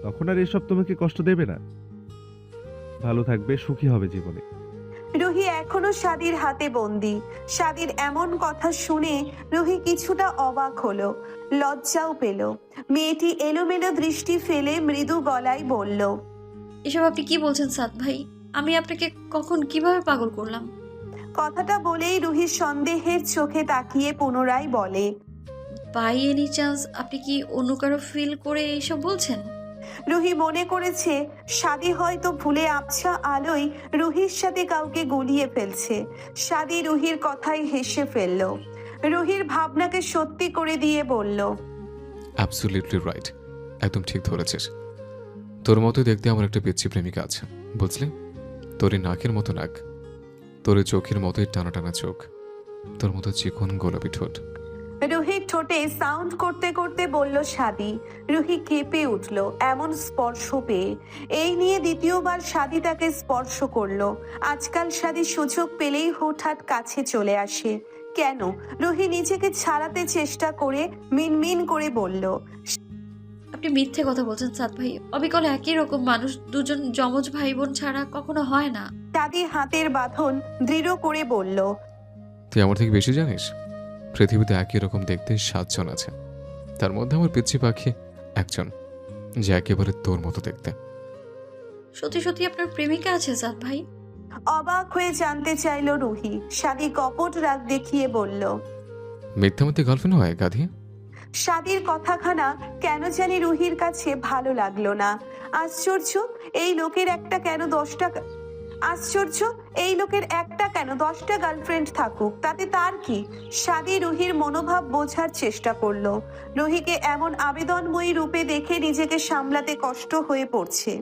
তখন আর এসব তোমাকে কষ্ট দেবে না। ভালো থাকবে, সুখী হবে জীবনে। রুহি এখনো শাদির হাতে বন্দি। শাদির এমন কথা শুনে রুহি কিছুটা অবাক হলো, লজ্জাও পেল। মেয়েটি এলোমেলো দৃষ্টি ফেলে মৃদু গলায় বলল, এসব আপনি কি বলছেন সাদ ভাই? আমি আপনাকে কখন কিভাবে পাগল করলাম? কথাটা বলেই রুহি সন্দেহের চোখে তাকিয়ে পুনরায় বলে, বাই এনি চান্স আপনি কি অন্য কারো ফিল করে এইসব বলছেন? রুহি মনে করেছে শাদি হয়তো ভুলে আবছা আলোয় রুহির সাথে কাউকে গুলিয়ে ফেলছে। শাদি রুহির কথায় হেসে ফেলল। রুহির ভাবনাকে সত্যি করে দিয়ে বলল, অ্যাবসলিউটলি রাইট, একদম ঠিক ধরেছিস। তোর মতো দেখতে আমার একটা পিচ্ছি প্রেমিকা আছে, বুঝলি? তোর এই নাকের মতো নাক, তোর এই চোখের মতোই টানা টানা চোখ, তোর মতো চিকন গোলাপি ঠোঁট। রুহির ঠোঁটে সাউন্ড করতে করতে বলল শাদি। রুহি কেঁপে উঠল এমন স্পর্শ পেয়ে। এই নিয়ে দ্বিতীয়বার শাদি তাকে স্পর্শ করলো। আজকাল শাদি সুযোগ পেলেই হঠাৎ কাছে চলে আসে। কেন? রুহি নিজেকে ছাড়াতে চেষ্টা করে মিনমিন করে বলল, আপনি মিথ্যে কথা বলছেন সাদ ভাই। অবিকল একই রকম মানুষ দুজন যমজ ভাই বোন ছাড়া কখনো হয় না। শাদি হাতের বাঁধন দৃঢ় করে বলল, তুই আমার থেকে বেশি জানিস? পৃথিবীতে একই রকম দেখতে 7 জন আছে, তার মধ্যে আমার পিচ্ছি পাখি একজন, যে একেবারে তোর মতো দেখতে। সত্যি সত্যি আপনার প্রেমিকা আছে সাদ ভাই? অবাক হয়ে জানতে চাইল রুহি। শাদি কপট রাগ দেখিয়ে বলল, মিথ্যামতি গার্লফ্রেন্ড হয় গাধি। শাদির কথাখানা কেন জানি রুহির কাছে ভালো লাগলো না। আশ্চর্য, এই লোকের একটা কেন 10টা গার্লফ্রেন্ড থাকুক, তাতে তার কি? শাদি রুহির মনোভাব বোঝার চেষ্টা করলো। রুহিকে এমন আবেদনময়ী রূপে দেখে নিজেকে সামলাতে কষ্ট হয়ে পড়ছে।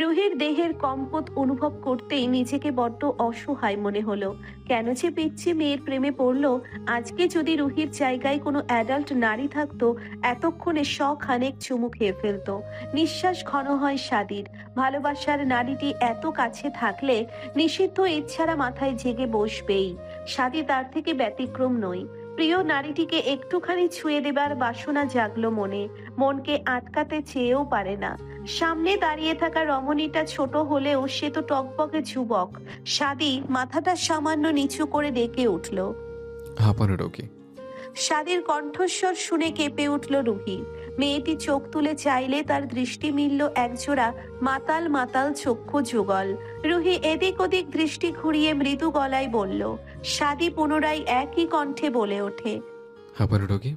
রুহির দেহের কম্পন অনুভব করতেই নিজেকে বড্ড অসহায় মনে হলো। কেন যে পিচ্ছি মেয়ের প্রেমে পড়লো? আজকে যদি রুহির জায়গায় কোনো অ্যাডাল্ট নারী থাকতো, এতক্ষণে খানেক চুমু খেয়ে ফেলতো। নিঃশ্বাস ঘন হয় শাদির। ভালোবাসার নারীটি এত কাছে থাকলে নিষিদ্ধ ইচ্ছারা মাথায় জেগে বসবেই। শাদি তার থেকে ব্যতিক্রম নয়। প্রিয় নারীটিকে একটুখানি ছুঁয়ে দেবার বাসনা জাগলো মনে। মনকে আটকাতে চেয়েও পারে না। সামনে দাঁড়িয়ে থাকা রমণীটা ছোট হলেও সে তো টকবকে যুবক। শাদি মাথাটা সামান্য নিচু করে ডেকে উঠল, হাঁপানো রোগী। শাদির কণ্ঠস্বর শুনে কেঁপে উঠল রুহি। মেয়েটি চোখ তুলে চাইলে তার দৃষ্টি মিলল একজোড়া মাতাল মাতাল চক্ষু যুগল। রুহি এদিক ওদিক দৃষ্টি ঘুরিয়ে মৃদু গলায় বলল। শাদি পুনরায় একই কণ্ঠে বলে ওঠে, হাঁপানো রোগী,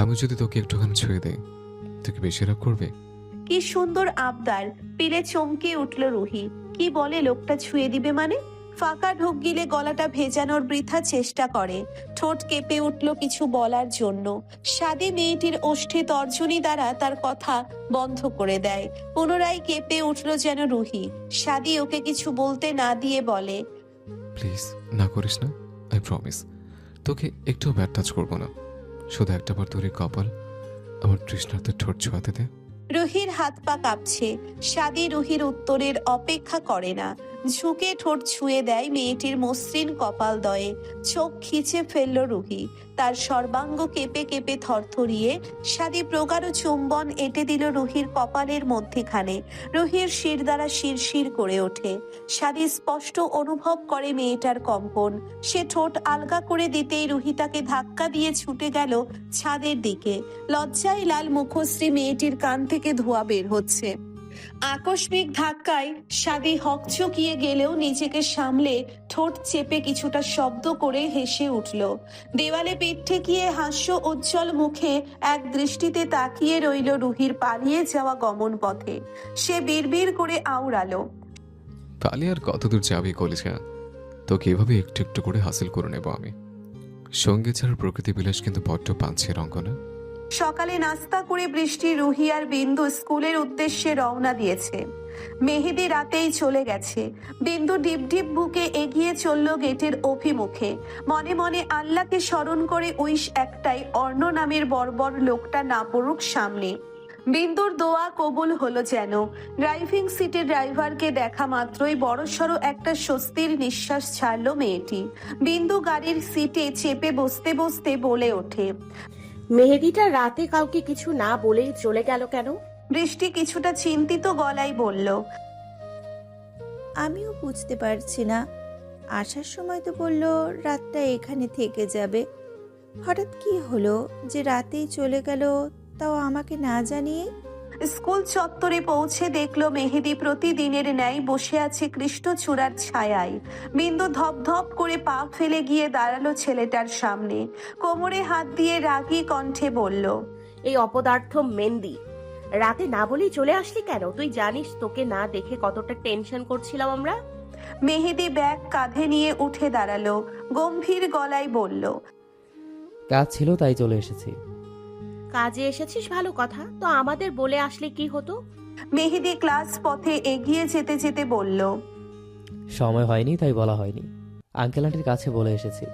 আমি যদি তোকে একটুখানি ছুঁয়ে দেই, তুই কি বেশি রাগ করবে? কি সুন্দর আবদার! পিলে চমকে উঠল রুহি। কি বলে লোকটা ছুঁয়ে দিবে মানে? ফাঁকা ঢোক গিলে গলাটা ভেজানোর বৃথা চেষ্টা করে। ঠোঁট কেঁপে উঠল কিছু বলার জন্য। সাদী মেয়েটির ওষ্ঠে তর্জনী দ্বারা তার কথা বন্ধ করে দেয়। পুনরায় কেঁপে উঠল যেন রুহি। সাদী ওকে কিছু বলতে না দিয়ে বলে, প্লিজ না করিস না, আই প্রমিস। তোকে একটু ব্যাড টাচ করবো না। শুধু একটাবার তোর এই কপাল আমার তৃষ্ণার্তে ঠোঁট ছোঁয়াতে দে। রুহির হাত পা কাঁপছে। সাদী রুহির উত্তরের অপেক্ষা করে না, ঝুঁকে ঠোঁট ছুঁয়ে দেয় মেয়েটির মসৃণ কপাল দয়ে। চোখ খিচে ফেলল রুহি। তার সর্বাঙ্গ কেঁপে কেঁপে থরথরিয়ে সাদী প্রগাঢ় চুম্বন এঁটে দিল রুহির কপালের মধ্যেখানে। রুহির শির দ্বারা শিরশির করে ওঠে। সাদী স্পষ্ট অনুভব করে মেয়েটার কম্পন। সে ঠোঁট আলগা করে দিতেই রুহি তাকে ধাক্কা দিয়ে ছুটে গেল ছাদের দিকে। লজ্জায় লাল মুখশ্রী মেয়েটির কান থেকে ধোঁয়া বের হচ্ছে। আকস্মিক ধাক্কায় সাদী হকচকিয়ে গেলেও নিজেকে সামলে ঠোঁট চেপে কিছুটা শব্দ করে হেসে উঠল। দেওয়ালে পিঠ ঠেকিয়ে হাস্য উজ্জ্বল মুখে এক দৃষ্টিতে তাকিয়ে রইল রুহির পালিয়ে যাওয়া গমন পথে। সে বিড়বিড় করে আওড়ালো, পালিয়ে আর কতদূর যাবি কলিজা? তোকে এভাবে একটু একটু করে হাসিল করে নেব আমি। সঙ্গে ছাড়ার প্রকৃতি বিলাস কিন্তু বড্ড পাঞ্ছে রঙ্গনা। সকালে নাস্তা করে বৃষ্টি, রুহি আর বিন্দু স্কুলের উদ্দেশ্যে রওনা দিয়েছে। মেহেদি রাতেই চলে গেছে। বিন্দু ডিপ ডিপ বুকে এগিয়ে চলল গেটের অভিমুখে। মনে মনে আল্লাহকে স্মরণ করে উইশ একটাই, অর্ণ নামের বর্বর লোকটা না পড়ুক সামনে। বিন্দুর দোয়া কবুল হলো যেন। ড্রাইভিং সিটে ড্রাইভারকে দেখা মাত্রই বড়সড় একটা স্বস্তির নিঃশ্বাস ছাড়লো মেয়েটি। বিন্দু গাড়ির সিটে চেপে বসতে বসতে বলে ওঠে, মেহেদিটা রাতে কাউকে কিছু না বলেই চলে গেল কেন? বৃষ্টি কিছুটা চিন্তিত গলায় বলল, আমিও বুঝতে পারছি না। আসার সময় তো বললো রাতটা এখানে থেকে যাবে, হঠাৎ কি হলো যে রাতেই চলে গেল, তাও আমাকে না জানিয়ে। স্কুল চত্বরে পৌঁছে দেখলো মেহেদি প্রতিদিনের ন্যায় বসে আছে কৃষ্ণচূড়ার ছায়ায়। বিন্দু ধপ ধপ করে পা ফেলে গিয়ে দাঁড়ালো ছেলেটার সামনে। কোমরে হাত দিয়ে রাগী কণ্ঠে বলল, এই অপদার্থ মেহেদি, রাতে না বলেই চলে আসলি কেন? তুই জানিস তোকে না দেখে কতটা টেনশন করছিলাম আমরা। মেহেদি ব্যাগ কাঁধে নিয়ে উঠে দাঁড়ালো, গম্ভীর গলায় বলল, কাজ ছিল তাই চলে এসেছি। কাজে এসেছিস ভালো কথা, তো আমাদের বলে আসলে কি হতো? মেহেদি ক্লাস পথে এগিয়ে যেতে যেতে বলল, সময় হয়নি তাই বলা হয়নি। আঙ্কেল আন্টির কাছে বলে এসেছি।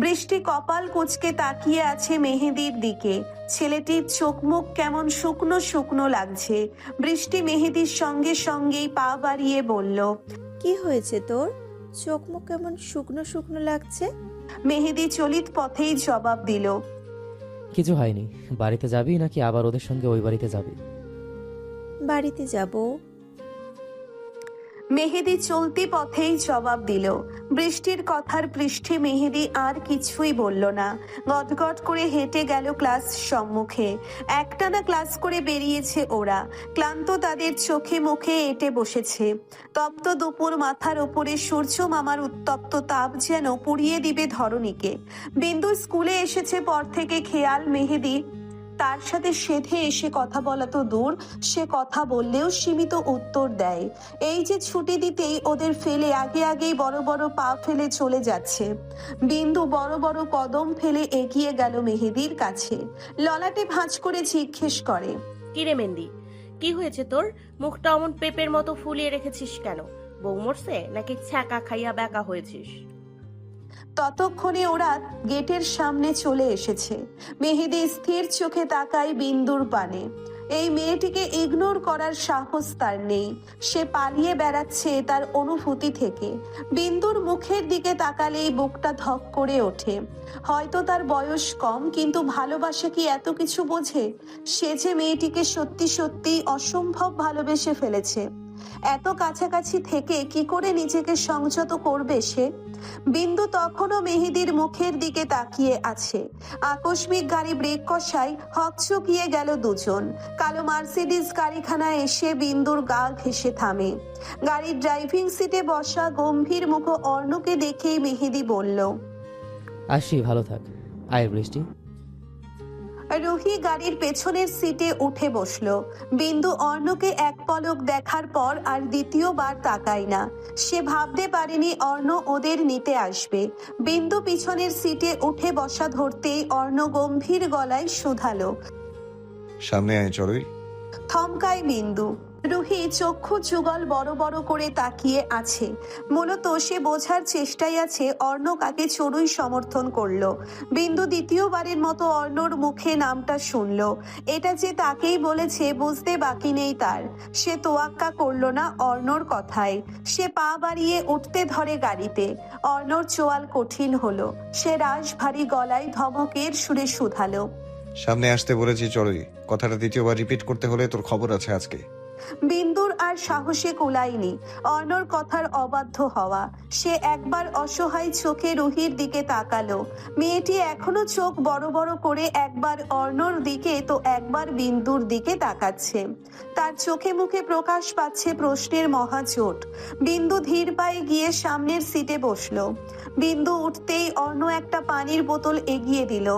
বৃষ্টি কপাল কুঁচকে তাকিয়ে আছে মেহেদির দিকে। ছেলেটির চোখ মুখ কেমন শুকনো শুকনো লাগছে। বৃষ্টি মেহেদির সঙ্গে সঙ্গেই পা বাড়িয়ে বলল, কি হয়েছে তোর? চোখ মুখ কেমন শুকনো শুকনো লাগছে? মেহেদি চলিত পথেই জবাব দিল, কিছু হয়নি। বাড়িতে যাবি নাকি আবার ওদের সঙ্গে ওই বাড়িতে যাবি? বাড়িতে যাব। মেহেদি চলতি পথেই জবাব দিল। বৃষ্টির কথার পৃষ্ঠে মেহেদি আর কিছুই বলল না। গটগট করে হেঁটে গেল ক্লাস সম্মুখে। একটানা ক্লাস করে বেরিয়েছে ওরা। ক্লান্ত তাদের চোখে মুখে এঁটে বসেছে। তপ্ত দুপুর মাথার ওপরে সূর্য মামার উত্তপ্ত তাপ যেন পুড়িয়ে দিবে ধরণীকে। বিন্দু স্কুলে এসেছে পর থেকে খেয়াল মেহেদি তার সাথে সেধে এসে কথা বলা তো দূর, সে কথা বললেও সীমিত উত্তর দেয়। এই যে ছুটি দিতেই ওদের ফেলে আগে আগেই বড় বড় পা ফেলে চলে যাচ্ছে। বিন্দু বড় বড় কদম ফেলে এগিয়ে গেল মেহেদির কাছে। ললাটে ভাঁজ করে জিজ্ঞেস করে, কিরে মেহেদি, কি হয়েছে তোর? মুখটা অমন পেপের মতো ফুলিয়ে রেখেছিস কেন? বউ মরছে নাকি ছ্যাঁকা খাইয়া ব্যাকা হয়েছিস? ততক্ষণে ওরা গেটের সামনে চলে এসেছে। মেহেদি স্থির চোখে তাকায় বিন্দুর পানে। এই মেয়েটিকে ইগনোর করার সাহস তার নেই। সে পালিয়ে বেড়াচ্ছে তার অনুভূতি থেকে। বিন্দুর মুখের দিকে তাকালেই বুকটা ধক করে ওঠে। হয়তো তার বয়স কম, কিন্তু ভালোবাসা কি এত কিছু বোঝে? সে যে মেয়েটিকে সত্যি সত্যি অসম্ভব ভালোবেসে ফেলেছে। এত কাছাকাছি থেকে কি করে নিজেকে সংযত করবে সে? বিন্দু তখনও মেহেদির মুখের দিকে তাকিয়ে আছে। আকস্মিক গাড়ি ব্রেক কষায় হকচকিয়ে গেল দুজন। কালো মার্সিডিজ গাড়িখানা এসে বিন্দুর গা ঘেঁষে থামে। গাড়ির ড্রাইভিং সিটে বসা গম্ভীর মুখ অর্ণকে দেখেই মেহেদি বলল, আসি, ভালো থাক। আয় বৃষ্টি। রুহি গাড়ির পেছনের সিটে উঠে বসলো। বিন্দু অর্ণকে এক পলক দেখার পর আর দ্বিতীয়বার তাকায় না। সে ভাবতে পারেনি অর্ণ ওদের নিতে আসবে। বিন্দু পিছনের সিটে উঠে বসা ধরতেই অর্ণ গম্ভীর গলায় শুধালো। সামনে আয় চড়ুই। থমকায় বিন্দু। রুহি চক্ষু যুগল বড় বড় করে তাকিয়ে আছে। মূলত সে বোঝার চেষ্টায় আছে অর্ণ কাকে চড়ুই সমর্থন করলো। বিন্দু দ্বিতীয়বারের মতো অর্ণর মুখে নামটা শুনলো। এটা যে তাকেই বলেছে বুঝতে বাকি নেই তার। সে তোয়াক্কা করলো না অর্ণর কথায়। সে পা বাড়িয়ে উঠতে ধরে গাড়িতে। অর্ণর চোয়াল কঠিন হলো। সে রাশ ভারী গলায় ধমকের সুরে শুধালো। সামনে আসতে বলেছি চড়ুই, কথাটা দ্বিতীয়বার রিপিট করতে হলে তোর খবর আছে আজকে। বিন্দুর আর সাহসে কুলায়নি অর্ণর কথার অবাধ্য হওয়া। সে একবার অসহায় চোখে রুহির দিকে তাকালো। মেয়েটি এখনো চোখ বড় বড় করে একবার অর্ণর দিকে তো একবার বিন্দুর দিকে তাকাচ্ছে। তার চোখে মুখে প্রকাশ পাচ্ছে প্রশ্নের মহাজোট। বিন্দু ধীর পায়ে গিয়ে সামনের সিটে বসলো। বিন্দু উঠতেই অর্ণ একটা পানির বোতল এগিয়ে দিল।